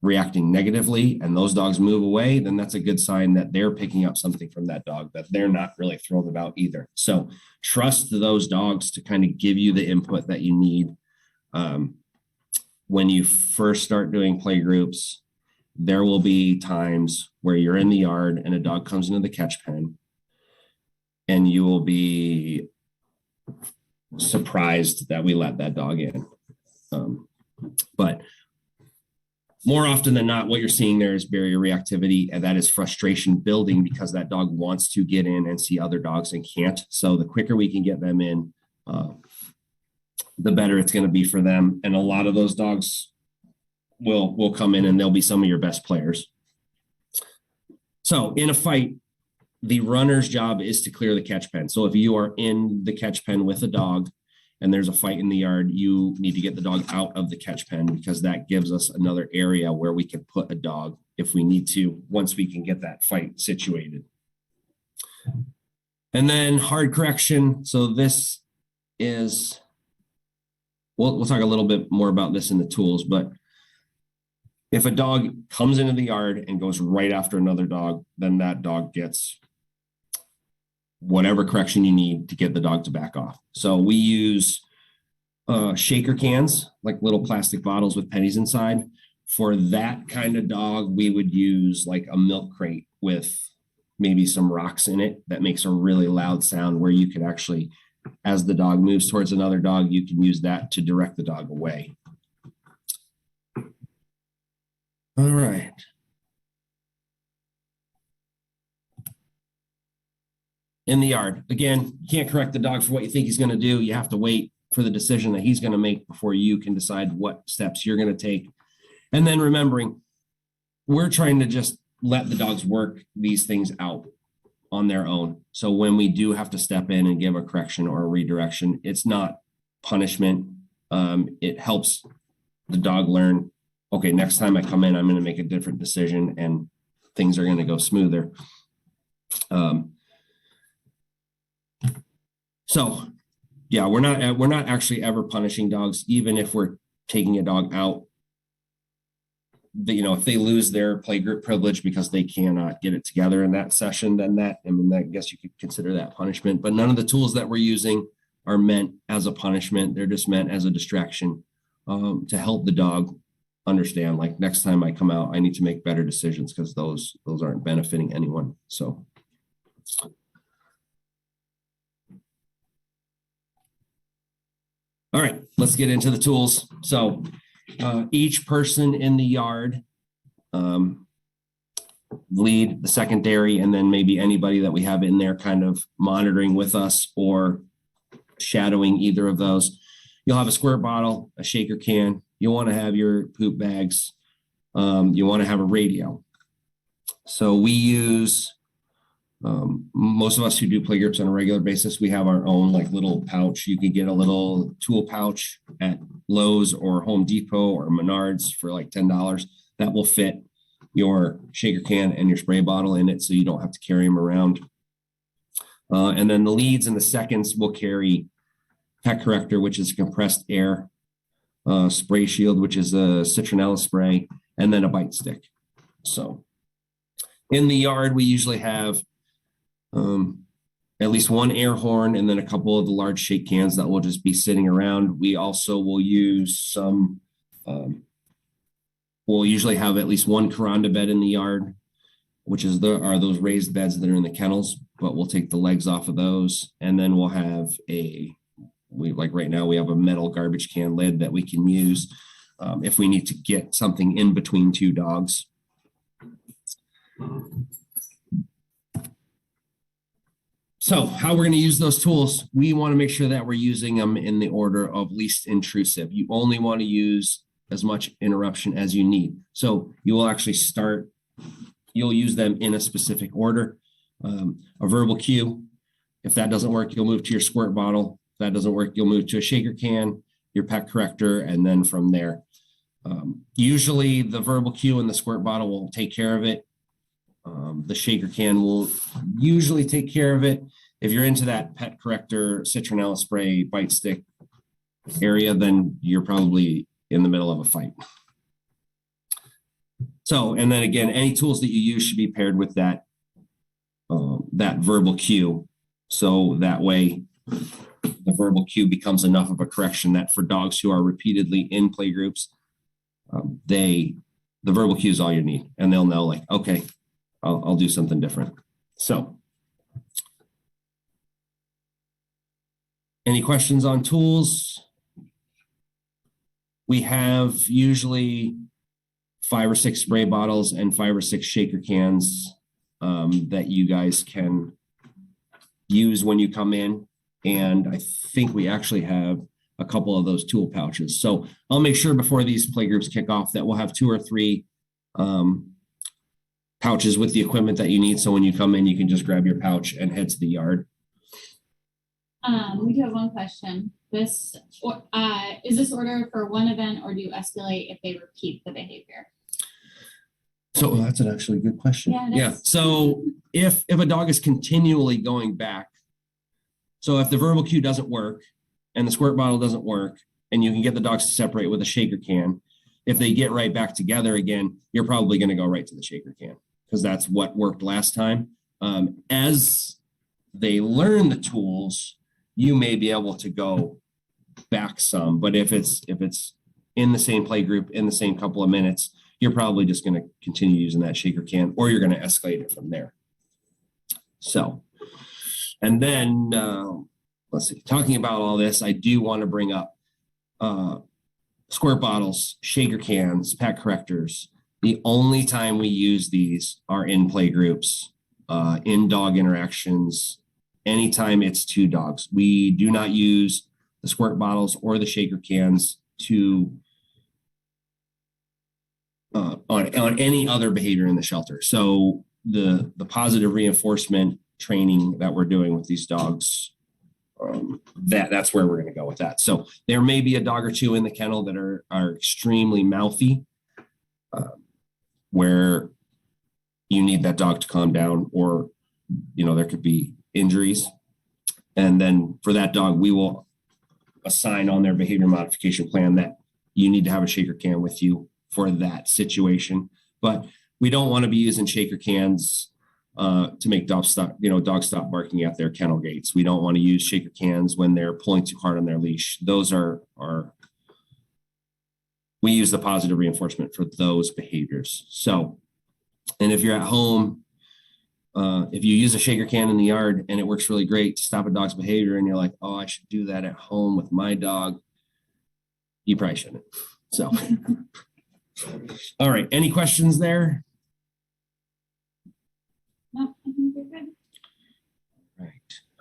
B: reacting negatively and those dogs move away, then that's a good sign that they're picking up something from that dog that they're not really thrilled about either. So trust those dogs to kind of give you the input that you need when you first start doing play groups, there will be times where you're in the yard and a dog comes into the catch pen, and you will be surprised that we let that dog in. But more often than not, what you're seeing there is barrier reactivity, and that is frustration building because that dog wants to get in and see other dogs and can't. So the quicker we can get them in, the better it's going to be for them. And a lot of those dogs will come in and they'll be some of your best players. So in a fight, the runner's job is to clear the catch pen. So if you are in the catch pen with a dog and there's a fight in the yard, you need to get the dog out of the catch pen because that gives us another area where we can put a dog if we need to, once we can get that fight situated. And then hard correction. So this is, we'll talk a little bit more about this in the tools, but if a dog comes into the yard and goes right after another dog, then that dog gets whatever correction you need to get the dog to back off. So we use shaker cans, like little plastic bottles with pennies inside. For that kind of dog, we would use like a milk crate with maybe some rocks in it that makes a really loud sound where you could actually, as the dog moves towards another dog, you can use that to direct the dog away. All right. In the yard, again, you can't correct the dog for what you think he's going to do. You have to wait for the decision that he's going to make before you can decide what steps you're going to take. And then remembering, we're trying to just let the dogs work these things out on their own. So when we do have to step in and give a correction or a redirection, it's not punishment. It helps the dog learn, okay, next time I come in, I'm going to make a different decision and things are going to go smoother. So yeah, we're not actually ever punishing dogs, even if we're taking a dog out. If they lose their play group privilege because they cannot get it together in that session, then I guess you could consider that punishment. But none of the tools that we're using are meant as a punishment. They're just meant as a distraction to help the dog understand, like, next time I come out, I need to make better decisions because those aren't benefiting anyone. So. All right, let's get into the tools. So each person in the yard, lead, the secondary, and then maybe anybody that we have in there kind of monitoring with us or shadowing either of those. You'll have a squirt bottle, a shaker can. You'll want to have your poop bags. You want to have a radio. So we use, most of us who do play groups on a regular basis, we have our own like little pouch. You can get a little tool pouch at Lowe's or Home Depot or Menards for like $10 that will fit your shaker can and your spray bottle in it, so you don't have to carry them around. And then the leads and the seconds will carry pet corrector, which is compressed air, spray shield, which is a citronella spray, and then a bite stick. So in the yard, we usually have at least one air horn and then a couple of the large shake cans that will just be sitting around. We also will use some, we'll usually have at least one Kuranda bed in the yard, which is are those raised beds that are in the kennels, but we'll take the legs off of those. And then we'll have like right now, we have a metal garbage can lid that we can use if we need to get something in between two dogs. So how we're going to use those tools, we want to make sure that we're using them in the order of least intrusive. You only want to use as much interruption as you need. So you will actually you'll use them in a specific order. A verbal cue, if that doesn't work, you'll move to your squirt bottle. If that doesn't work, you'll move to a shaker can, your pet corrector, and then from there. Usually the verbal cue and the squirt bottle will take care of it. The shaker can will usually take care of it. If you're into that pet corrector, citronella spray, bite stick area, then you're probably in the middle of a fight. So, and then again, any tools that you use should be paired with that verbal cue. So that way the verbal cue becomes enough of a correction that for dogs who are repeatedly in play groups, the verbal cue is all you need, and they'll know like, okay, I'll do something different. So any questions on tools? We have usually 5 or 6 spray bottles and 5 or 6 shaker cans that you guys can use when you come in. And I think we actually have a couple of those tool pouches. So I'll make sure before these playgroups kick off that we'll have 2 or 3 pouches with the equipment that you need. So when you come in, you can just grab your pouch and head to the yard.
A: We do have one question. Is this order for one event, or do you escalate if they repeat the behavior?
B: So that's an actually good question.
A: Yeah.
B: So if a dog is continually going back, so if the verbal cue doesn't work and the squirt bottle doesn't work, and you can get the dogs to separate with a shaker can, if they get right back together again, you're probably going to go right to the shaker can because that's what worked last time. As they learn the tools, you may be able to go back some, but if it's in the same play group in the same couple of minutes, you're probably just going to continue using that shaker can, or you're going to escalate it from there. So, and then let's see, talking about all this, I do want to bring up squirt bottles, shaker cans, pack correctors. The only time we use these are in play groups, in dog interactions, anytime it's 2 dogs. We do not use the squirt bottles or the shaker cans to on any other behavior in the shelter. So the positive reinforcement training that we're doing with these dogs, that's where we're going to go with that. So there may be a dog or 2 in the kennel that are extremely mouthy, where you need that dog to calm down, or there could be injuries. And then for that dog, we will assign on their behavior modification plan that you need to have a shaker can with you for that situation. But we don't want to be using shaker cans to make dogs stop barking at their kennel gates. We don't want to use shaker cans when they're pulling too hard on their leash. Those we use the positive reinforcement for those behaviors. So, and if you're at home, if you use a shaker can in the yard and it works really great to stop a dog's behavior, and you're like, oh, I should do that at home with my dog, you probably shouldn't. So, all right. Any questions there?
A: No, I think we're good.
B: Right.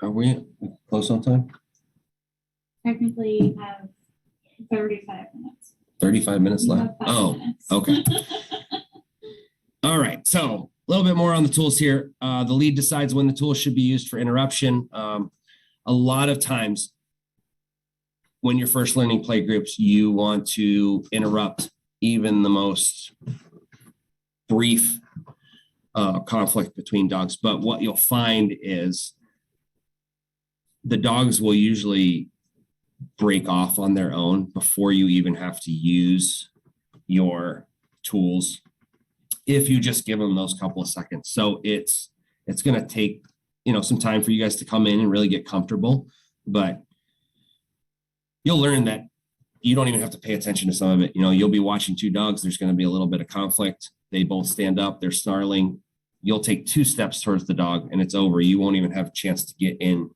B: Are we close on time?
A: Technically, you have 35 minutes.
B: 35 minutes
A: You
B: left.
A: have 5 minutes.
B: Okay. All right. So a little bit more on the tools here. The lead decides when the tool should be used for interruption. A lot of times when you're first learning play groups, you want to interrupt even the most brief conflict between dogs. But what you'll find is the dogs will usually break off on their own before you even have to use your tools, if you just give them those couple of seconds. So it's going to take, some time for you guys to come in and really get comfortable, but you'll learn that you don't even have to pay attention to some of it. You'll be watching 2 dogs. There's going to be a little bit of conflict. They both stand up, they're snarling. You'll take 2 steps towards the dog and it's over. You won't even have a chance to get in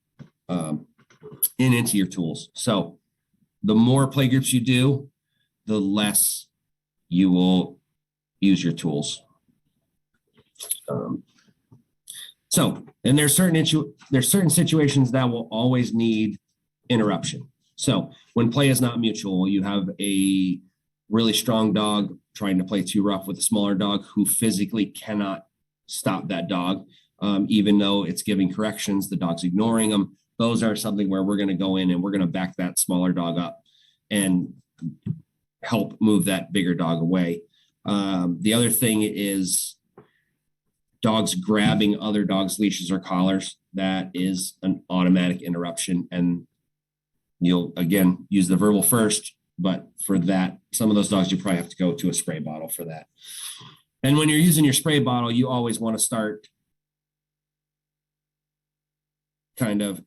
B: into your tools. So the more play groups you do, the less you will use your tools. And there's certain situations that will always need interruption. So when play is not mutual, you have a really strong dog trying to play too rough with a smaller dog who physically cannot stop that dog, even though it's giving corrections, the dog's ignoring them. Those are something where we're going to go in and we're going to back that smaller dog up and help move that bigger dog away. The other thing is dogs grabbing other dogs' leashes or collars. That is an automatic interruption. And you'll, again, use the verbal first, but for that, some of those dogs, you probably have to go to a spray bottle for that. And when you're using your spray bottle, you always want to start kind of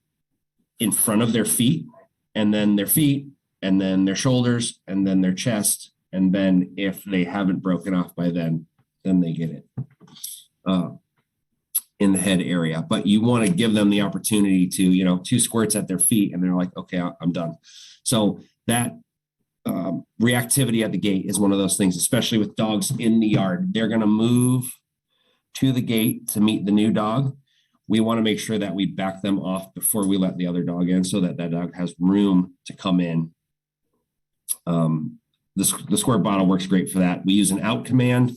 B: in front of their feet, and then their feet, and then their shoulders, and then their chest, And then if they haven't broken off by then they get it in the head area. But you want to give them the opportunity to, 2 squirts at their feet and they're like, okay, I'm done. So that reactivity at the gate is one of those things, especially with dogs in the yard. They're going to move to the gate to meet the new dog. We want to make sure that we back them off before we let the other dog in so that that dog has room to come in. The squirt bottle works great for that. We use an out command.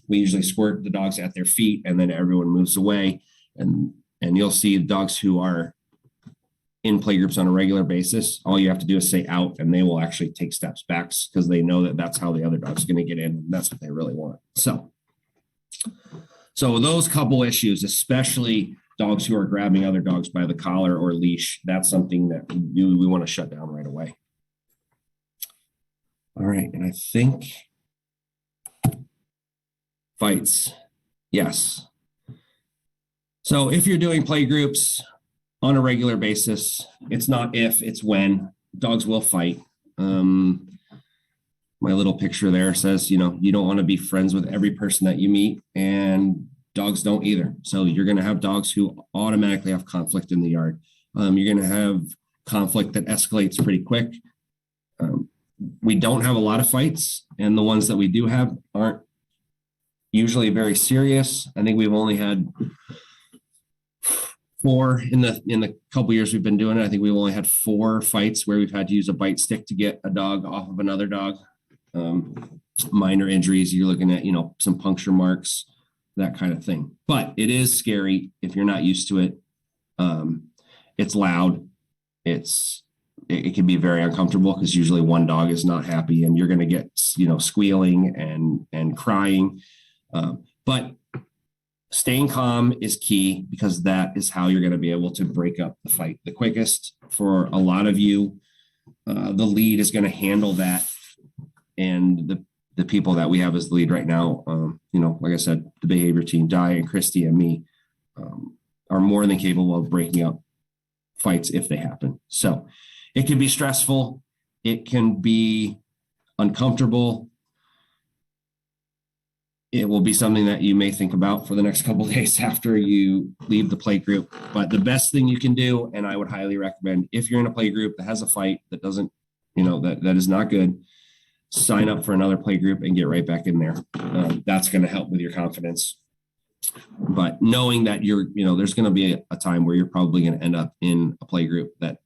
B: We usually squirt the dogs at their feet and then everyone moves away. And you'll see dogs who are in play groups on a regular basis. All you have to do is say out and they will actually take steps back because they know that that's how the other dog's going to get in. And that's what they really want. So those couple issues, especially dogs who are grabbing other dogs by the collar or leash, that's something that we want to shut down right away. All right. And I think fights. Yes. So if you're doing play groups on a regular basis, it's not if, it's when. Dogs will fight. My little picture there says, you don't want to be friends with every person that you meet, and dogs don't either. So you're going to have dogs who automatically have conflict in the yard. You're going to have conflict that escalates pretty quick. We don't have a lot of fights, and the ones that we do have aren't usually very serious. I think we've only had 4 in the couple years we've been doing it. I think we've only had 4 fights where we've had to use a bite stick to get a dog off of another dog. Minor injuries, you're looking at, some puncture marks, that kind of thing. But it is scary if you're not used to it. It's loud. It can be very uncomfortable because usually one dog is not happy and you're going to get, squealing and crying. But staying calm is key because that is how you're going to be able to break up the fight the quickest. For a lot of you, the lead is going to handle that. And the people that we have as the lead right now, like I said, the behavior team, Di and Christy and me, are more than capable of breaking up fights if they happen. So it can be stressful. It can be uncomfortable. It will be something that you may think about for the next couple of days after you leave the play group. But the best thing you can do, and I would highly recommend, if you're in a play group that has a fight that doesn't, that is not good, sign up for another play group and get right back in there. That's going to help with your confidence. But knowing that there's going to be a time where you're probably going to end up in a play group that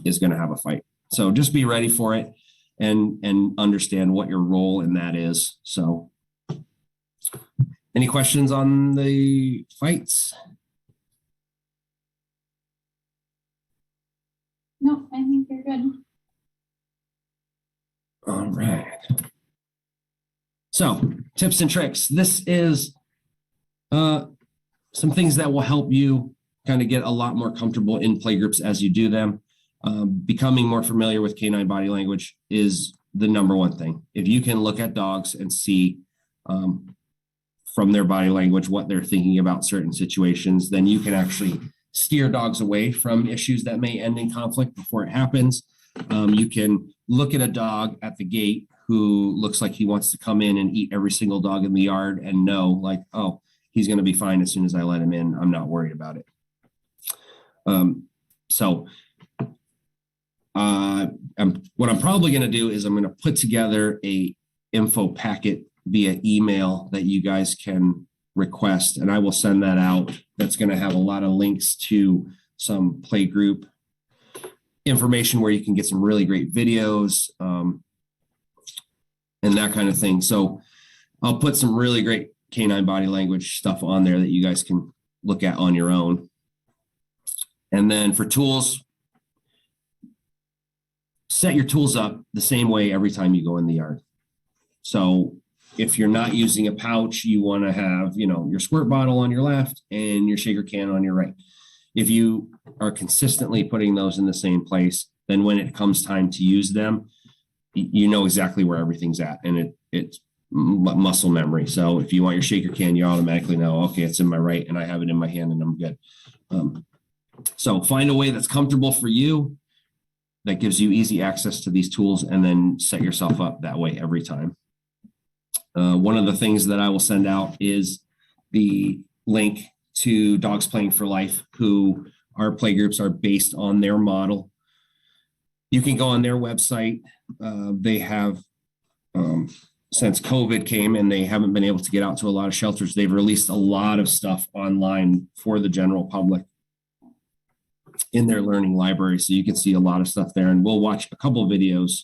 B: is going to have a fight. So just be ready for it and understand what your role in that is. So any questions on the fights?
A: No, I think you're good.
B: All right. So tips and tricks. This is some things that will help you kind of get a lot more comfortable in play groups as you do them. Becoming more familiar with canine body language is the number one thing. If you can look at dogs and see from their body language what they're thinking about certain situations, then you can actually steer dogs away from issues that may end in conflict before it happens. You can look at a dog at the gate who looks like he wants to come in and eat every single dog in the yard and know, like, oh, he's going to be fine as soon as I let him in. I'm not worried about it. What I'm probably going to do is I'm going to put together a info packet via email that you guys can request, and I will send that out. That's going to have a lot of links to some play group information where you can get some really great videos and that kind of thing. So I'll put some really great canine body language stuff on there that you guys can look at on your own. And then for tools, set your tools up the same way every time you go in the yard. So if you're not using a pouch, you want to have, your squirt bottle on your left and your shaker can on your right. If you are consistently putting those in the same place, then when it comes time to use them, you know exactly where everything's at, and it's muscle memory. So if you want your shaker can, you automatically know, okay, it's in my right and I have it in my hand and I'm good. So find a way that's comfortable for you. that gives you easy access to these tools, and then set yourself up that way every time. One of the things that I will send out is the link to Dogs Playing for Life, who our playgroups are based on their model. You can go on their website. They have, since COVID came and they haven't been able to get out to a lot of shelters, they've released a lot of stuff online for the general public in their learning library. So you can see a lot of stuff there, and we'll watch a couple of videos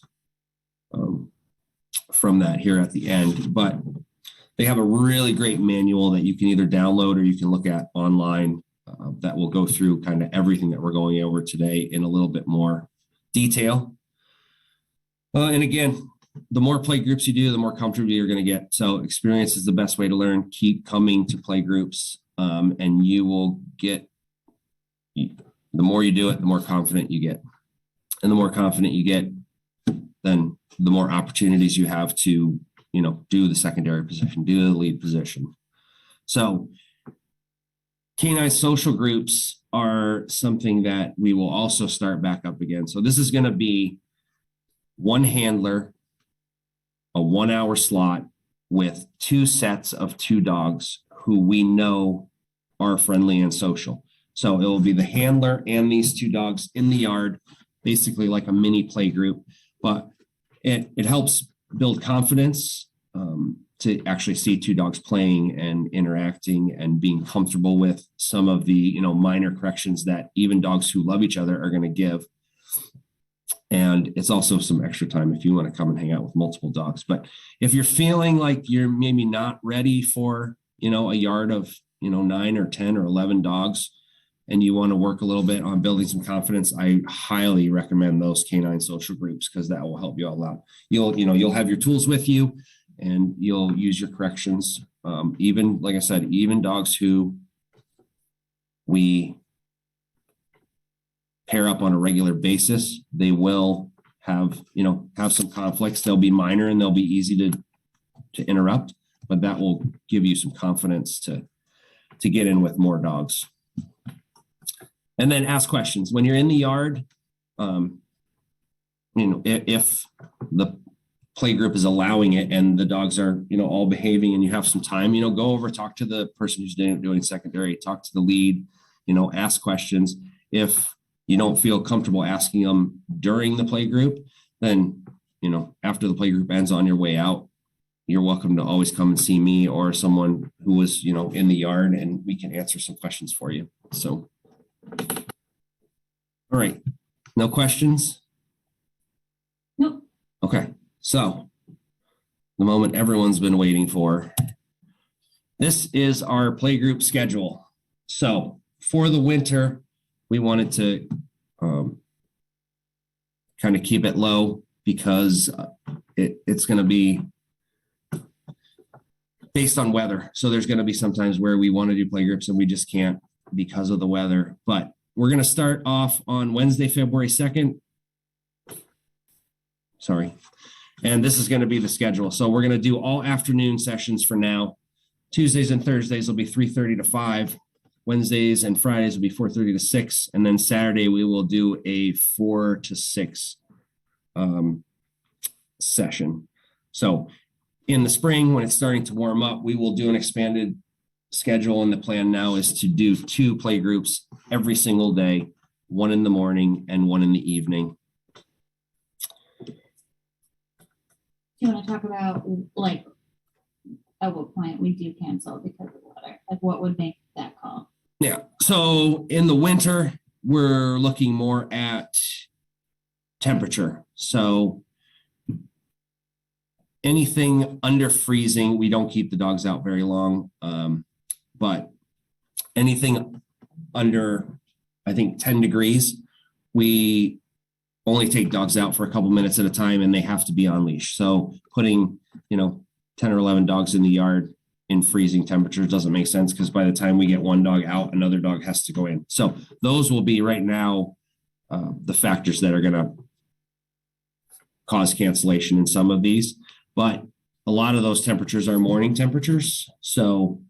B: from that here at the end. But they have a really great manual that you can either download or you can look at online that will go through kind of everything that we're going over today in a little bit more detail. And again, the more play groups you do, the more comfortable you're going to get. So experience is the best way to learn. Keep coming to play groups, and you will get, the more you do it, the more confident you get. And the more confident you get, then the more opportunities you have to, do the secondary position, do the lead position. So canine social groups are something that we will also start back up again. So this is going to be one handler, a 1 hour slot with 2 sets of 2 dogs who we know are friendly and social. So it will be the handler and these 2 dogs in the yard, basically like a mini play group, but it helps build confidence to actually see 2 dogs playing and interacting and being comfortable with some of the, minor corrections that even dogs who love each other are going to give. And it's also some extra time if you want to come and hang out with multiple dogs. But if you're feeling like you're maybe not ready for, a yard of, 9 or 10 or 11 dogs, and you want to work a little bit on building some confidence, I highly recommend those canine social groups, because that will help you all out. You'll have your tools with you, and you'll use your corrections. Even, like I said, even dogs who we pair up on a regular basis, they will have some conflicts. They'll be minor and they'll be easy to interrupt, but that will give you some confidence to get in with more dogs. And then ask questions when you're in the yard. If the play group is allowing it and the dogs are, all behaving, and you have some time, go over, talk to the person who's doing secondary, talk to the lead, ask questions. If you don't feel comfortable asking them during the play group, then, after the play group ends on your way out, you're welcome to always come and see me or someone who was, in the yard, and we can answer some questions for you. So, all right. No questions?
A: Nope.
B: Okay. So the moment everyone's been waiting for. This is our playgroup schedule. So for the winter, we wanted to kind of keep it low, because it's going to be based on weather. So there's going to be sometimes where we want to do playgroups and we just can't because of the weather. But we're going to start off on Wednesday, February 2nd. Sorry. And this is going to be the schedule. So we're going to do all afternoon sessions for now. Tuesdays and Thursdays will be 3:30 to 5. Wednesdays and Fridays will be 4:30 to 6. And then Saturday we will do a 4 to 6 session. So in the spring, when it's starting to warm up, we will do an expanded schedule. And the plan now is to do 2 play groups every single day, 1 in the morning and 1 in the evening.
A: Do you want to talk about at what point we do cancel because of weather? Like what would make that call?
B: Yeah. So in the winter, we're looking more at temperature. So anything under freezing, we don't keep the dogs out very long. But anything under, I think, 10 degrees, we only take dogs out for a couple minutes at a time, and they have to be on leash. So putting, 10 or 11 dogs in the yard in freezing temperatures doesn't make sense, because by the time we get one dog out, another dog has to go in. So those will be right now the factors that are going to cause cancellation in some of these. But a lot of those temperatures are morning temperatures. So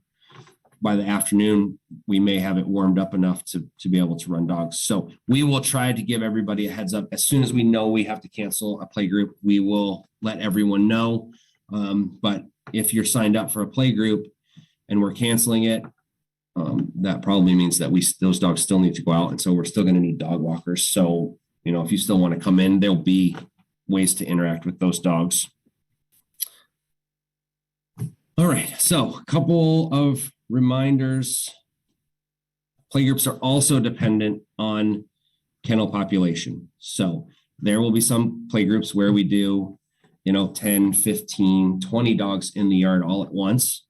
B: by the afternoon, we may have it warmed up enough to be able to run dogs. So we will try to give everybody a heads up. As soon as we know we have to cancel a play group, we will let everyone know. But if you're signed up for a play group and we're canceling it, that probably means that those dogs still need to go out. And so we're still going to need dog walkers. So, if you still want to come in, there'll be ways to interact with those dogs. All right. So a couple of reminders. Playgroups are also dependent on kennel population. So there will be some playgroups where we do, 10, 15, 20 dogs in the yard all at once.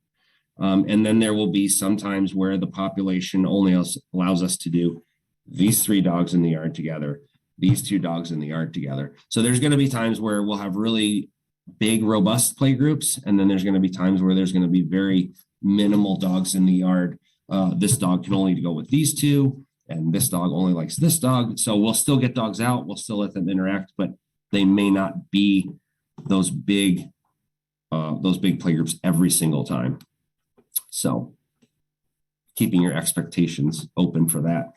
B: And then there will be some times where the population only allows us to do these 3 dogs in the yard together, these 2 dogs in the yard together. So there's going to be times where we'll have really big, robust play groups. And then there's going to be times where there's going to be very minimal dogs in the yard. This dog can only go with these 2, and this dog only likes this dog. So we'll still get dogs out. We'll still let them interact, but they may not be those big play groups every single time. So keeping your expectations open for that.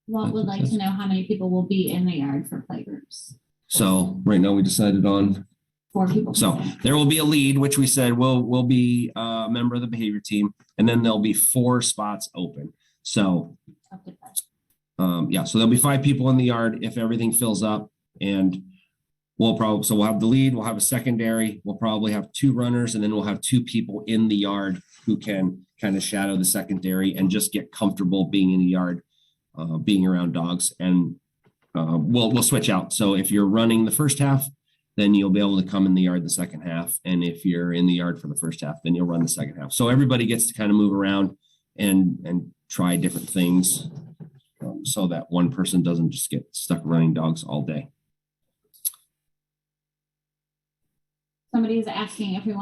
A: Walt would like to know how many people will be in the yard for playgroups.
B: So right now we decided on
A: 4 people.
B: So there will be a lead, which we said will be a member of the behavior team, and then there'll be 4 spots open. So so there'll be 5 people in the yard if everything fills up, and we'll have the lead, we'll have a secondary, we'll probably have 2 runners, and then we'll have 2 people in the yard who can kind of shadow the secondary and just get comfortable being in the yard, being around dogs. And we'll switch out. So if you're running the first half, then you'll be able to come in the yard the second half. And if you're in the yard for the first half, then you'll run the second half. So everybody gets to kind of move around and try different things, so that one person doesn't just get stuck running dogs all day.
A: Somebody's asking if we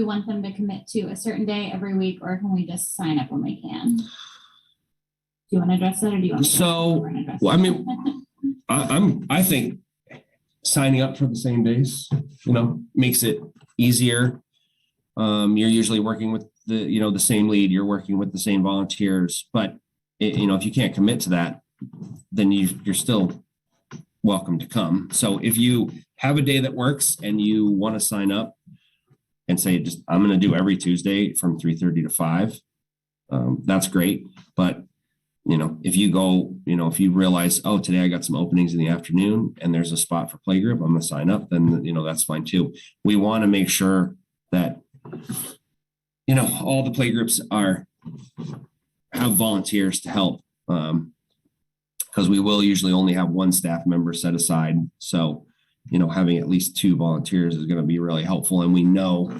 A: want them to commit to a certain day every week, or can we just sign up when we can? Do you want to address that, or do you want to?
B: I think signing up for the same days, makes it easier. You're usually working with the same lead, you're working with the same volunteers, but if you can't commit to that, then you're still welcome to come. So if you have a day that works and you want to sign up and say, I'm going to do every Tuesday from 3:30 to 5, that's great. But if you go, if you realize, today I got some openings in the afternoon and there's a spot for playgroup, I'm going to sign up, then, that's fine too. We want to make sure that, all the playgroups have volunteers to help, because we will usually only have 1 staff member set aside. So, having at least 2 volunteers is going to be really helpful. And we know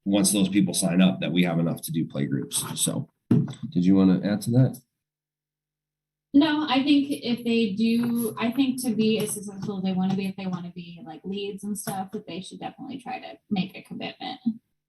B: once those people sign up that we have enough to do playgroups. So did you want to add to that?
A: No, I think if they do, to be as successful as they want to be, if they want to be like leads and stuff, that they should definitely try to make a commitment.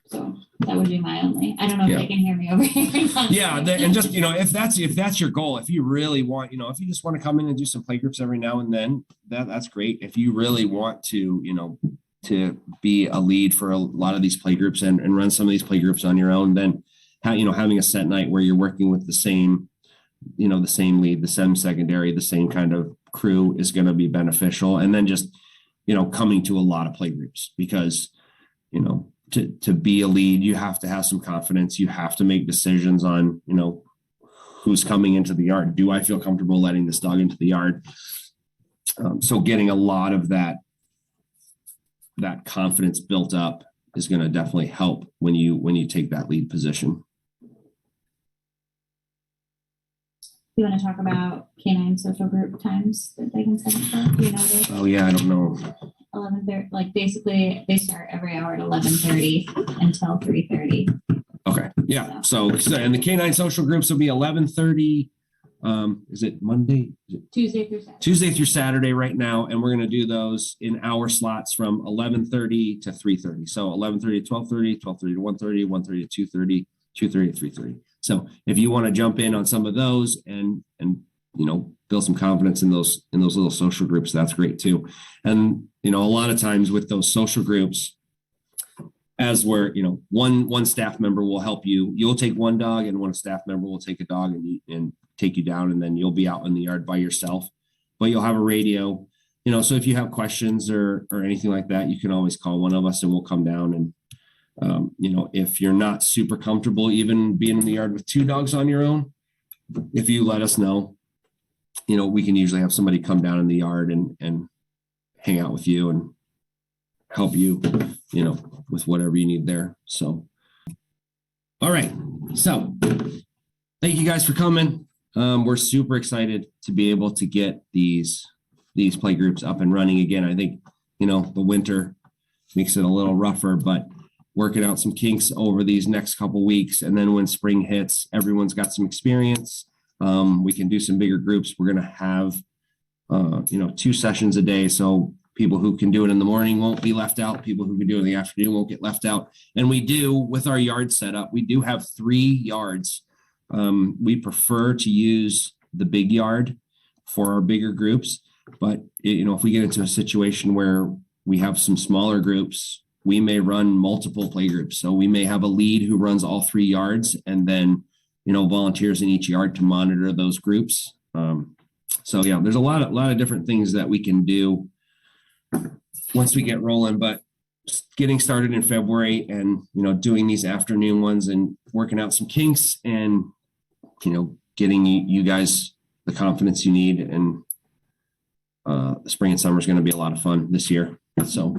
A: So that would be my only, I don't know if they can hear me over here.
B: Yeah. And just, if that's your goal, if you really want, if you just want to come in and do some playgroups every now and then, that's great. If you really want to, to be a lead for a lot of these playgroups and run some of these playgroups on your own, then, having a set night where you're working with the same lead, the same secondary, the same kind of crew is going to be beneficial. And then just, coming to a lot of playgroups, because, to be a lead, you have to have some confidence. You have to make decisions on, who's coming into the yard. Do I feel comfortable letting this dog into the yard? So getting a lot of that confidence built up is going to definitely help when you take that lead position.
A: You want to talk about canine social group times that they can sign up for? Do you know this?
B: Oh yeah, I don't know.
A: 11:30, like basically they start every hour at 11:30 until 3:30.
B: Okay, yeah. So and the canine social groups will be 11:30. Is it Monday? Is it
A: Tuesday through Saturday.
B: Tuesday through Saturday right now, and we're going to do those in hour slots from 11:30 to 3:30. So 11:30 to 12:30, 12:30 to 1:30, 1:30 to 2:30, 2:30 to 3:30. So if you want to jump in on some of those and build some confidence in those little social groups, that's great too. And a lot of times with those social groups, as where, one staff member will help you. You'll take one dog and one staff member will take a dog and take you down, and then you'll be out in the yard by yourself, but you'll have a radio, so if you have questions or anything like that, you can always call one of us and we'll come down. And, if you're not super comfortable even being in the yard with two dogs on your own, if you let us know, we can usually have somebody come down in the yard and hang out with you and help you, with whatever you need there. So, all right. So thank you guys for coming. We're super excited to be able to get these play groups up and running again. I think, the winter makes it a little rougher, but working out some kinks over these next couple weeks. And then when spring hits, everyone's got some experience. We can do some bigger groups. We're going to have, 2 sessions a day. So people who can do it in the morning won't be left out. People who can do it in the afternoon won't get left out. And we do, with our yard setup, we do have 3 yards. We prefer to use the big yard for our bigger groups. But, if we get into a situation where we have some smaller groups, we may run multiple play groups. So we may have a lead who runs all 3 yards and then, volunteers in each yard to monitor those groups. So yeah, there's a lot of different things that we can do once we get rolling, but getting started in February and, doing these afternoon ones and working out some kinks and, getting you guys the confidence you need. And the spring and summer is going to be a lot of fun this year. So